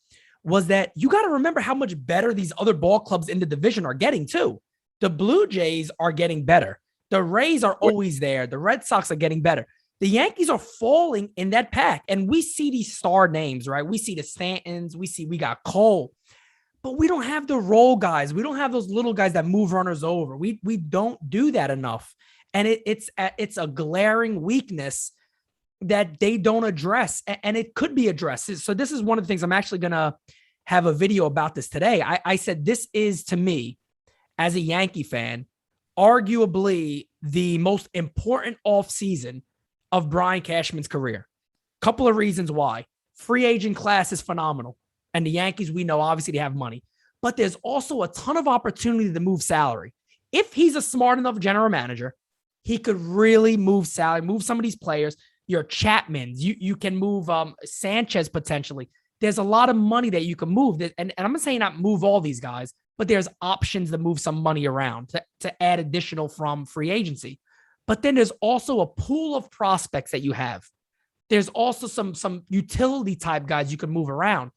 S1: was that you got to remember how much better these other ball clubs in the division are getting too. The Blue Jays are getting better. The Rays are always there. The Red Sox are getting better. The Yankees are falling in that pack. And we see these star names, right? We see the Stantons. We got Cole. But we don't have the role guys. We don't have those little guys that move runners over. We don't do that enough. And it's a glaring weakness that they don't address. And it could be addressed. So this is one of the things I'm actually going to have a video about this today. I said, this is, to me, as a Yankee fan, arguably the most important offseason of Brian Cashman's career. Couple of reasons why. Free agent class is phenomenal. And the Yankees, we know, obviously they have money. But there's also a ton of opportunity to move salary. If he's a smart enough general manager, he could really move salary, move some of these players. Your Chapmans, you can move Sanchez potentially. There's a lot of money that you can move. And I'm not saying not move all these guys, but there's options to move some money around to add additional from free agency. But then there's also a pool of prospects that you have. There's also some utility type guys you can move around.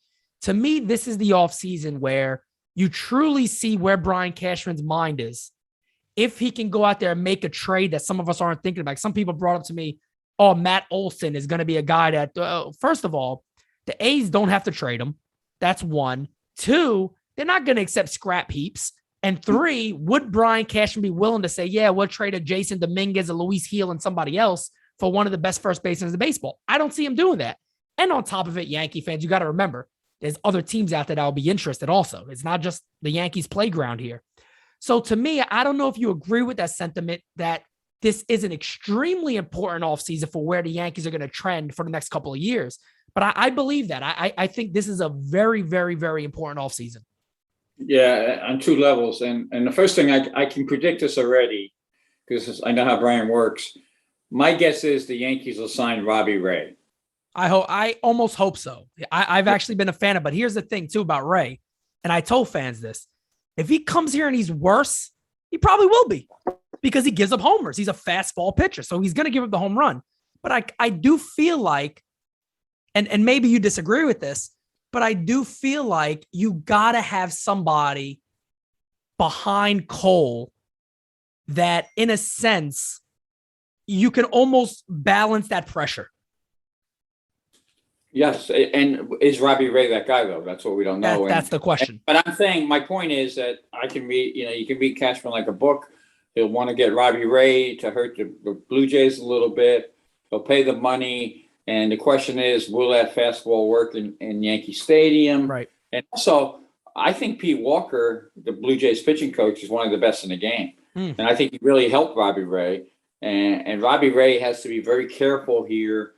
S1: To me, this is the offseason where you truly see where Brian Cashman's mind is. If he can go out there and make a trade that some of us aren't thinking about. Some people brought up to me, Matt Olson is going to be a guy that, first of all, the A's don't have to trade him. That's one. Two, they're not going to accept scrap heaps. And three, would Brian Cashman be willing to say, yeah, we'll trade a Jason Dominguez, a Luis Gil, and somebody else for one of the best first basemen in baseball? I don't see him doing that. And on top of it, Yankee fans, you got to remember, there's other teams out there that will be interested also. It's not just the Yankees playground here. So to me, I don't know if you agree with that sentiment that this is an extremely important offseason for where the Yankees are going to trend for the next couple of years. But I believe that. I think this is a very, very, very important offseason.
S2: Yeah, on two levels. And the first thing, I can predict this already. because I know how Brian works. My guess is the Yankees will sign Robbie Ray.
S1: I almost hope so. I've actually been a fan of, but here's the thing too about Ray. And I told fans this, if he comes here and he's worse, he probably will be because he gives up homers. He's a fastball pitcher. So he's going to give up the home run. But I do feel like, and maybe you disagree with this, but I do feel like you got to have somebody behind Cole that in a sense, you can almost balance that pressure.
S2: Yes, and is Robbie Ray that guy though? That's what we don't know.
S1: That's the question.
S2: But I'm saying my point is that I can read. You can read Cashman like a book. He'll want to get Robbie Ray to hurt the Blue Jays a little bit. He'll pay the money, and the question is, will that fastball work in Yankee Stadium?
S1: Right.
S2: And also, I think Pete Walker, the Blue Jays pitching coach, is one of the best in the game, and I think he really helped Robbie Ray. And Robbie Ray has to be very careful here.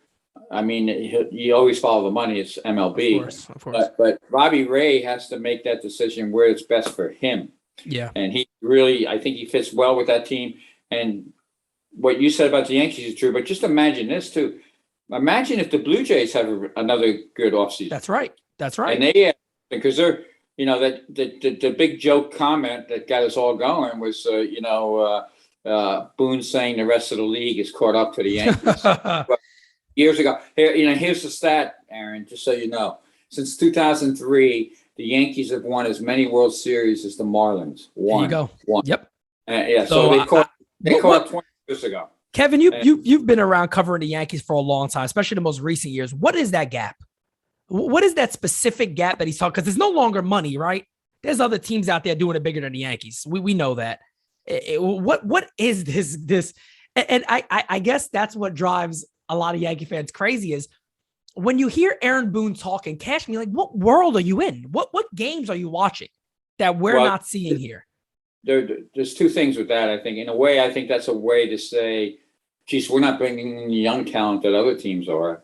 S2: I mean, you always follow the money. It's MLB.
S1: Of course.
S2: But Robbie Ray has to make that decision where it's best for him.
S1: Yeah.
S2: And I think he fits well with that team. And what you said about the Yankees is true, but just imagine this too. Imagine if the Blue Jays have another good offseason.
S1: That's right. And
S2: they, because they're, that the big joke comment that got us all going was, Boone saying the rest of the league is caught up to the Yankees. But years ago, here's the stat, Aaron, just so you know. Since 2003, the Yankees have won as many World Series as the Marlins.
S1: There you go.
S2: One.
S1: Yep.
S2: So they caught 20 years ago.
S1: Kevin, you've been around covering the Yankees for a long time, especially the most recent years. What is that gap? What is that specific gap that he's talking? Because it's no longer money, right? There's other teams out there doing it bigger than the Yankees. We know that. What is this? And I guess that's what drives a lot of Yankee fans crazy is when you hear Aaron Boone talking, Cashman, like, what world are you in? What games are you watching that we're not seeing here?
S2: There's two things with that. I think in a way, I think that's a way to say, geez, we're not bringing in the young talent that other teams are.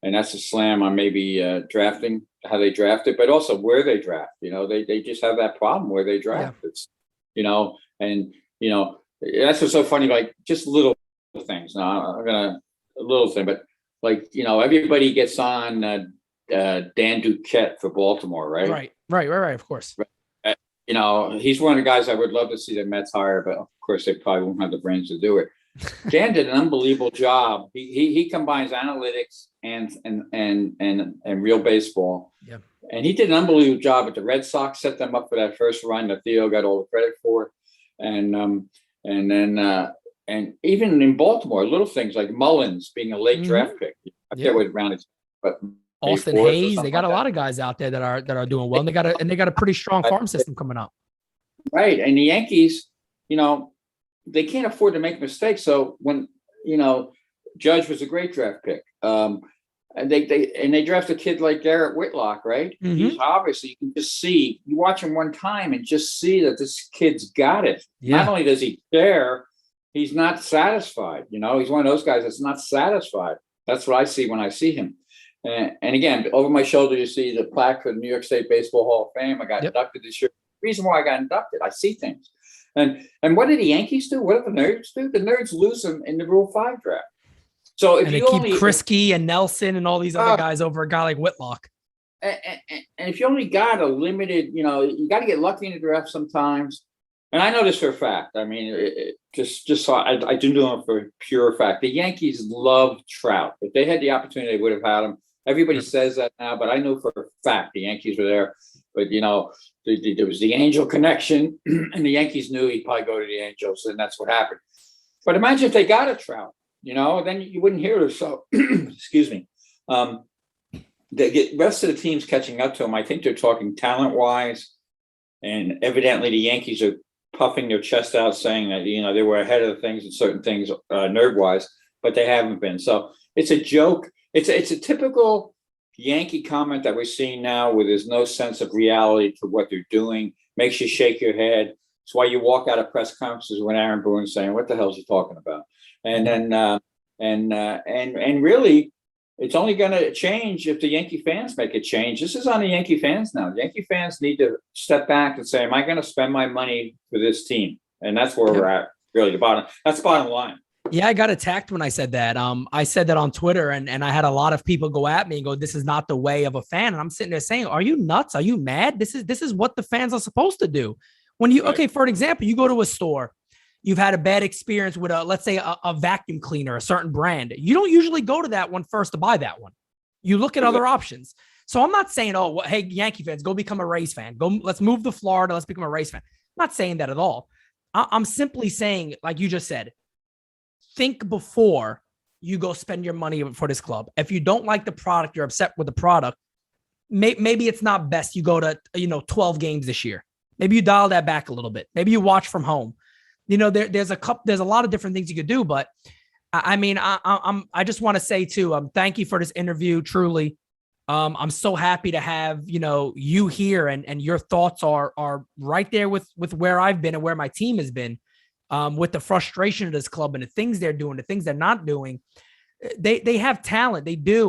S2: And that's a slam on maybe drafting, how they draft it, but also where they draft. They just have that problem where they draft. Yeah. It's, that's what's so funny, like just little things. Now I'm gonna a little thing, but like, everybody gets on Dan Duquette for Baltimore, right?
S1: Right. Of course.
S2: Right. He's one of the guys I would love to see the Mets hire, but of course they probably won't have the brains to do it. Dan did an unbelievable job. He combines analytics and real baseball.
S1: Yeah.
S2: And he did an unbelievable job at the Red Sox, set them up for that first run that Theo got all the credit for. And even in Baltimore, little things like Mullins being a late draft pick. I forget what round it's, but
S1: Austin Hayes. They got a lot of guys out there that are doing well. And they got a pretty strong farm system coming up. Right.
S2: And the Yankees, they can't afford to make mistakes. So when, Judge was a great draft pick. And they draft a kid like Garrett Whitlock, right? Mm-hmm. He's obviously, you can just see, you watch him one time and just see that this kid's got it. Yeah. Not only does he care, he's not satisfied. He's one of those guys that's not satisfied. That's what I see when I see him. And again, over my shoulder, you see the plaque for the New York State Baseball Hall of Fame. I got inducted this year. The reason why I got inducted, I see things. And what did the Yankees do? What did the Nerds do? The Nerds lose them in the Rule 5 draft. So if
S1: they keep Krisky and Nelson and all these other guys over a guy like Whitlock.
S2: And if you only got a limited, you got to get lucky in the draft sometimes. And I know this for a fact. I mean, I do know it for pure fact. The Yankees love Trout. If they had the opportunity, they would have had him. Everybody says that now, but I know for a fact the Yankees were there. But, there was the Angel connection, and the Yankees knew he'd probably go to the Angels, and that's what happened. But imagine if they got a Trout, then you wouldn't hear it. So, excuse me. The rest of the teams catching up to him, I think they're talking talent-wise, and evidently the Yankees are puffing their chest out saying that, they were ahead of the things and certain things nerd-wise, but they haven't been. So it's a joke. It's a typical Yankee comment that we're seeing now where there's no sense of reality to what they're doing, makes you shake your head. It's why you walk out of press conferences when Aaron Boone's saying, what the hell is he talking about? And then, and really, it's only going to change if the Yankee fans make a change. This is on the Yankee fans now. The Yankee fans need to step back and say, am I going to spend my money for this team? And that's where we're at. Really, that's the bottom line.
S1: Yeah, I got attacked when I said that. I said that on Twitter, and I had a lot of people go at me and go, "This is not the way of a fan." And I'm sitting there saying, "Are you nuts? Are you mad? This is what the fans are supposed to do." When you okay, for an example, you go to a store, you've had a bad experience with let's say a vacuum cleaner, a certain brand. You don't usually go to that one first to buy that one. You look at other options. So I'm not saying, "Oh, well, hey, Yankee fans, go become a Rays fan. Go, let's move to Florida. Let's become a Rays fan." I'm not saying that at all. I'm simply saying, like you just said, think before you go spend your money for this club. If you don't like the product, you're upset with the product, maybe it's not best you go to 12 games this year. Maybe you dial that back a little bit. Maybe you watch from home. There's a lot of different things you could do. But I just want to say too, thank you for this interview. Truly, I'm so happy to have you here, and your thoughts are right there with where I've been and where my team has been. With the frustration of this club and the things they're doing, the things they're not doing. They have talent. They do.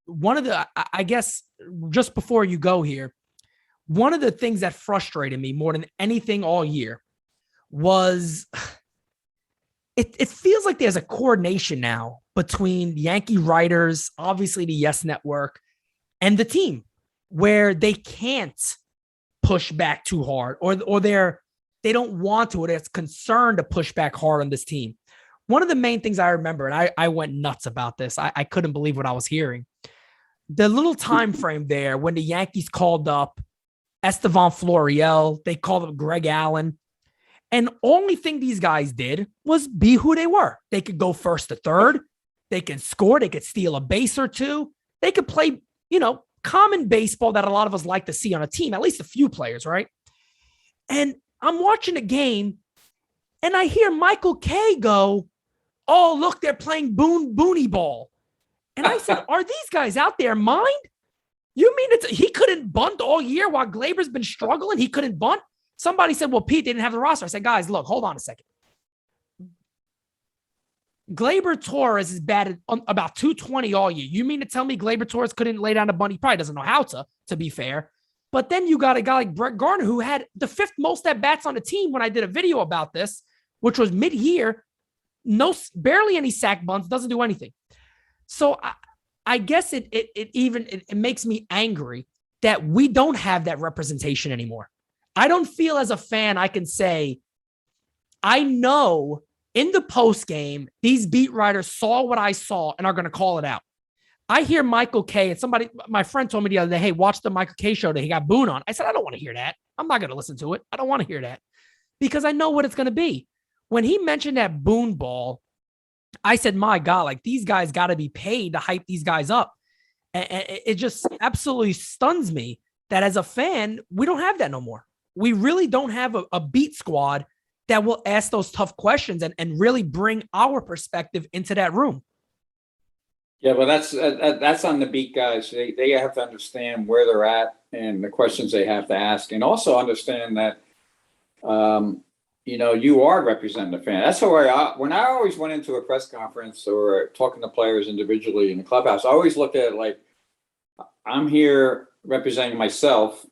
S1: One of the, I guess, just before you go here, one of the things that frustrated me more than anything all year was it feels like there's a coordination now between Yankee writers, obviously the Yes Network, and the team, where they can't push back too hard, or they don't want to, or they're concerned to push back hard on this team. One of the main things I remember, and I went nuts about this, I couldn't believe what I was hearing. The little time frame there when the Yankees called up Estevan Florial, they called up Greg Allen, and only thing these guys did was be who they were. They could go first to third, they could score, they could steal a base or two, they could play, common baseball that a lot of us like to see on a team, at least a few players, right? And I'm watching a game, and I hear Michael Kay go, "Oh, look, they're playing Booney ball." And I said, "Are these guys out there mind? You mean he couldn't bunt all year while Glaber's been struggling? He couldn't bunt?" Somebody said, "Well, Pete, they didn't have the roster." I said, "Guys, look, hold on a second. Gleyber Torres is batted about 220 all year. You mean to tell me Gleyber Torres couldn't lay down a bunt? He probably doesn't know how to be fair. But then you got a guy like Brett Garner, who had the 5th most at-bats on the team when I did a video about this, which was mid-year. Barely any sack bunts, doesn't do anything. So I guess it makes me angry that we don't have that representation anymore. I don't feel as a fan I can say, I know in the post game, these beat writers saw what I saw and are going to call it out. I hear Michael Kay, and my friend told me the other day, "Hey, watch the Michael Kay show that he got Boone on." I said, "I don't want to hear that. I'm not going to listen to it. I don't want to hear that," because I know what it's going to be. When he mentioned that Boone ball, I said, "My God, like these guys got to be paid to hype these guys up." And it just absolutely stuns me that as a fan, we don't have that no more. We really don't have a beat squad that will ask those tough questions and really bring our perspective into that room.
S2: Yeah, well, that's on the beat guys. They have to understand where they're at and the questions they have to ask, and also understand that, you are representing the fan. That's how when I always went into a press conference or talking to players individually in the clubhouse, I always looked at it like, I'm here representing myself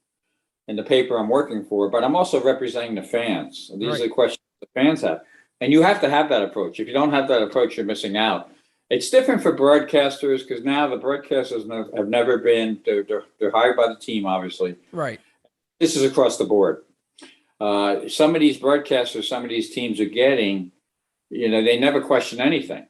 S2: and the paper I'm working for, but I'm also representing the fans. These are the questions the fans have. And you have to have that approach. If you don't have that approach, you're missing out. It's different for broadcasters because now the broadcasters have never been, they're hired by the team, obviously.
S1: Right.
S2: This is across the board. Some of these broadcasters, some of these teams are getting, they never question anything,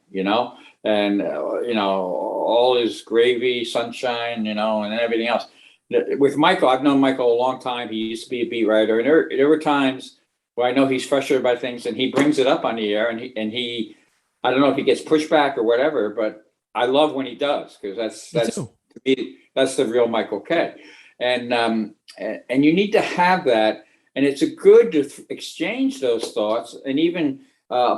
S2: and, all is gravy, sunshine, and everything else. With Michael, I've known Michael a long time. He used to be a beat writer, and there were times where I know he's frustrated by things, and he brings it up on the air, and he I don't know if he gets pushback or whatever, but I love when he does, because that's to me, that's the real Michael Kay. And you need to have that, and it's a good to exchange those thoughts, and even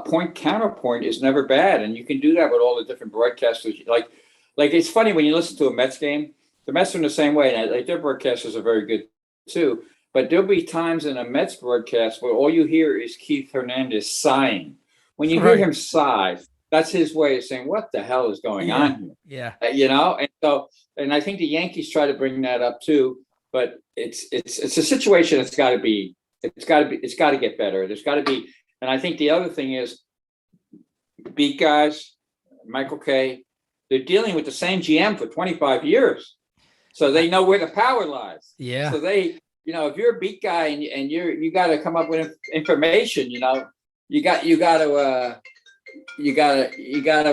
S2: point counterpoint is never bad, and you can do that with all the different broadcasters. Like it's funny when you listen to a Mets game, the Mets are in the same way, and like their broadcasters are very good too. But there'll be times in a Mets broadcast where all you hear is Keith Hernandez sighing. When you hear him sigh, that's his way of saying, "What the hell is going on here?" Yeah. And I think the Yankees try to bring that up too, but it's a situation that's got to get better. There's got to be And I think the other thing is beat guys, Michael Kay, they're dealing with the same GM for 25 years. So they know where the power lies.
S1: Yeah.
S2: So they, if you're a beat guy and you got to come up with information, you got to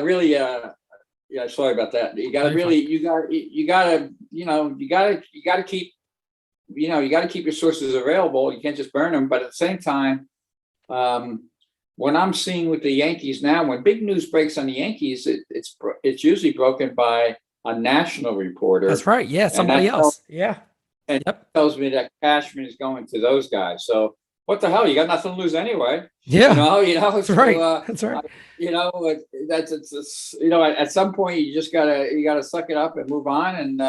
S2: really, yeah, sorry about that. You got to really, you got to keep, you got to keep your sources available. You can't just burn them. But at the same time, what I'm seeing with the Yankees now, when big news breaks on the Yankees, it's usually broken by a national reporter.
S1: That's right. Yeah, somebody else. Yeah.
S2: And tells me that Cashman is going to those guys. So what the hell? You got nothing to lose anyway.
S1: Yeah.
S2: That's
S1: so, right. That's right.
S2: At some point you just gotta suck it up and move on. And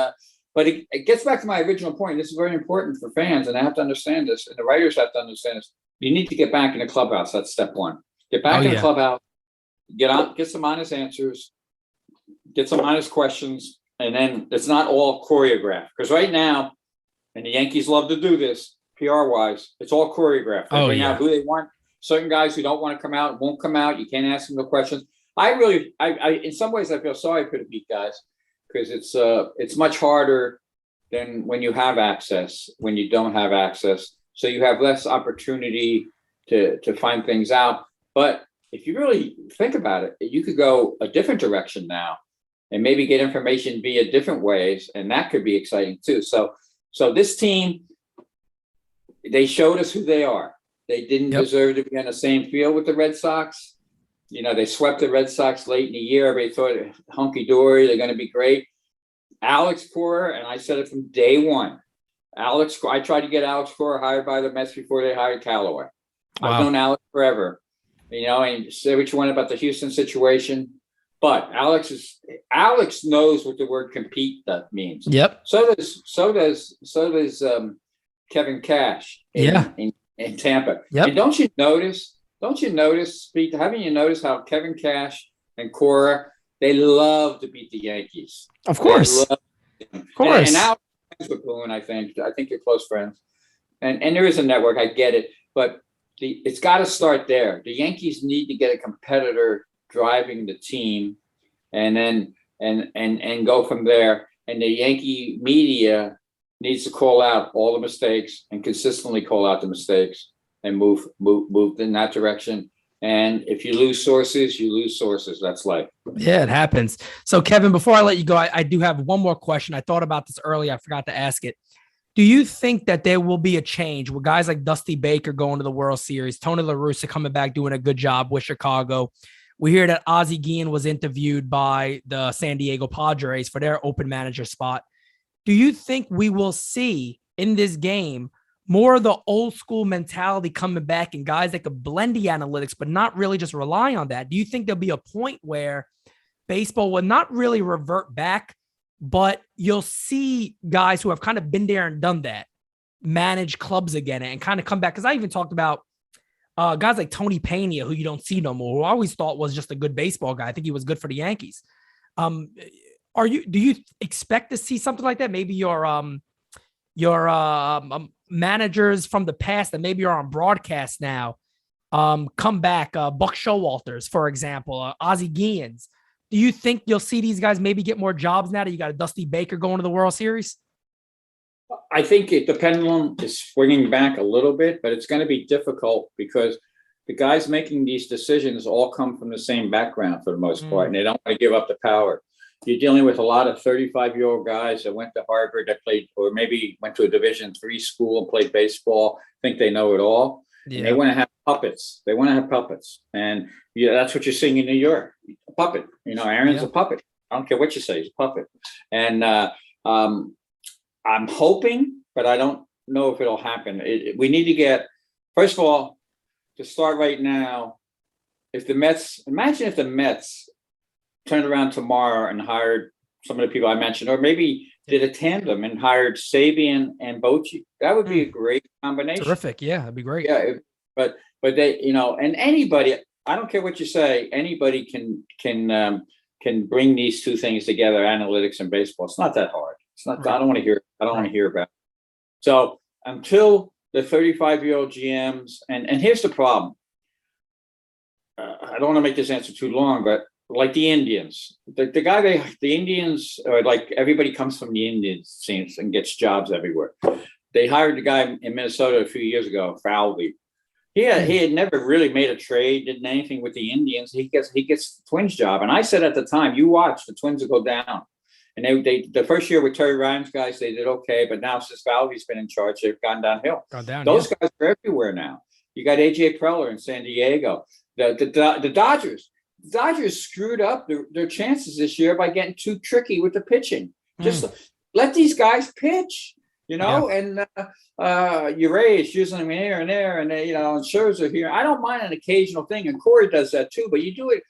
S2: but it gets back to my original point. This is very important for fans, and I have to understand this, and the writers have to understand this. You need to get back in the clubhouse. That's step one. Get back in the clubhouse. Get some honest answers. Get some honest questions, and then it's not all choreographed. Because right now, and the Yankees love to do this, PR-wise, it's all choreographed. They bring out who they want. Certain guys who don't want to come out won't come out. You can't ask them the questions. I in some ways, I feel sorry for the beat guys because it's much harder than when you have access. When you don't have access. So you have less opportunity to find things out. But if you really think about it, you could go a different direction now and maybe get information via different ways. And that could be exciting too. So this team, they showed us who they are. They didn't deserve to be on the same field with the Red Sox. They swept the Red Sox late in the year. Everybody thought hunky-dory, they're going to be great. Alex Cora, and I said it from day one, I tried to get Alex Cora hired by the Mets before they hired Callaway. Wow. I've known Alex forever, and say what you want about the Houston situation, but Alex knows what the word compete means. Yep. So does Kevin Cash in Tampa. Yep. And don't you notice, Pete, haven't you noticed how Kevin Cash and Cora, they love to beat the Yankees?
S1: Of course.
S2: And now with Boone, I think you're close friends, and there is a network. I get it, but it's got to start there. The Yankees need to get a competitor driving the team, and then and go from there. And the Yankee media needs to call out all the mistakes and consistently call out the mistakes and move in that direction. And if you lose sources, you lose sources. That's life.
S1: Yeah, it happens. So, Kevin, before I let you go, I do have one more question. I thought about this earlier. I forgot to ask it. Do you think that there will be a change with guys like Dusty Baker going to the World Series, Tony La Russa coming back, doing a good job with Chicago? We hear that Ozzie Guillen was interviewed by the San Diego Padres for their open manager spot. Do you think we will see in this game more of the old school mentality coming back and guys that could blend the analytics, but not really just rely on that? Do you think there'll be a point where baseball will not really revert back, but you'll see guys who have kind of been there and done that manage clubs again and kind of come back? Because I even talked about guys like Tony Pena, who you don't see no more, who I always thought was just a good baseball guy. I think he was good for the Yankees. Do you expect to see something like that? Maybe your managers from the past that maybe are on broadcast now come back. Buck Showalters, for example, Ozzie Guillens. Do you think you'll see these guys maybe get more jobs now that you got a Dusty Baker going to the World Series?
S2: I think the pendulum is swinging back a little bit, but it's going to be difficult because the guys making these decisions all come from the same background for the most part, and they don't want to give up the power. You're dealing with a lot of 35-year-old guys that went to Harvard, that played, or maybe went to a Division III school and played baseball, think they know it all. Yeah. And they want to have puppets. And that's what you're seeing in New York. A puppet. Aaron's a puppet. I don't care what you say, he's a puppet. And I'm hoping, but I don't know if it'll happen. We need to get, first of all, to start right now, imagine if the Mets turned around tomorrow and hired some of the people I mentioned, or maybe did a tandem and hired Sabian and Bochy. That would be a great combination.
S1: Terrific. Yeah, that'd be great.
S2: Yeah, but they, and anybody, I don't care what you say, anybody can bring these two things together, analytics and baseball. It's not that hard. It's not. Right. I don't want to hear about it. So until the 35-year-old GMs, and here's the problem. I don't want to make this answer too long, but like the Indians, the Indians, or like everybody comes from the Indians, seems, and gets jobs everywhere. They hired the guy in Minnesota a few years ago, Falvey. He had never really made a trade, didn't anything with the Indians. He gets the Twins job. And I said at the time, you watch, the Twins will go down. And they the first year with Terry Ryan's guys, they did okay. But now since Falvey's been in charge, they've gone downhill. Those guys are everywhere now. You got AJ Preller in San Diego. The Dodgers screwed up their chances this year by getting too tricky with the pitching. Just let these guys pitch. And Urias using them here and there, and and Scherzer here. I don't mind an occasional thing, and Corey does that too. But you do it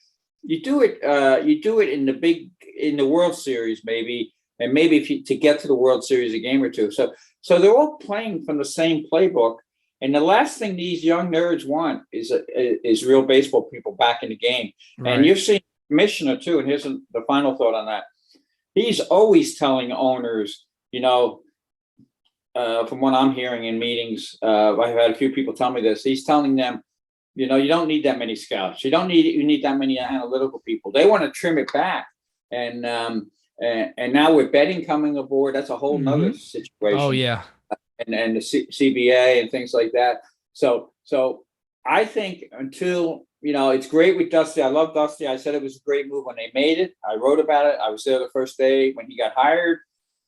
S2: in the World Series maybe, and maybe to get to the World Series a game or two. So they're all playing from the same playbook. And the last thing these young nerds want is real baseball people back in the game. Right. And you've seen the commissioner too. And here's the final thought on that. He's always telling owners, from what I'm hearing in meetings, I've had a few people tell me this. He's telling them, you don't need that many scouts. You need that many analytical people. They want to trim it back. And now with betting coming aboard, that's a whole nother situation.
S1: Oh yeah.
S2: And the CBA and things like that. So I think until, it's great with Dusty. I love Dusty. I said it was a great move when they made it. I wrote about it. I was there the first day when he got hired.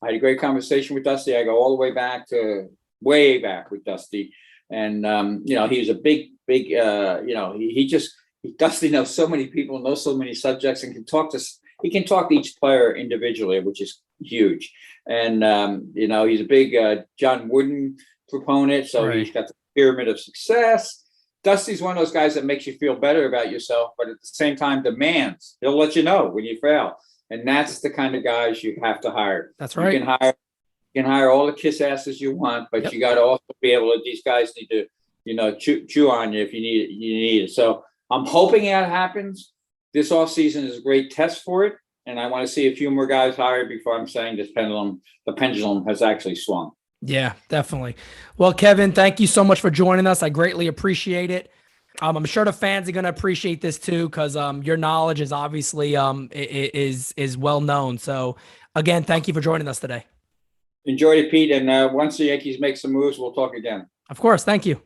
S2: I had a great conversation with Dusty. I go all the way back with Dusty. And, he was a big, Dusty knows so many people, knows so many subjects, and he can talk to each player individually, which is huge. And, he's a big John Wooden proponent. So He's got the pyramid of success. Dusty's one of those guys that makes you feel better about yourself, but at the same time demands. He'll let you know when you fail. And that's the kind of guys you have to hire.
S1: That's right.
S2: You can hire all the kiss asses you want, but you got to also be able to, these guys need to, chew on you if you need it. So I'm hoping that happens. This offseason is a great test for it. And I want to see a few more guys hired before I'm saying the pendulum has actually swung.
S1: Yeah, definitely. Well, Kevin, thank you so much for joining us. I greatly appreciate it. I'm sure the fans are going to appreciate this too, because your knowledge is obviously is well known. So again, thank you for joining us today.
S2: Enjoyed it, Pete. And once the Yankees make some moves, we'll talk again.
S1: Of course. Thank you.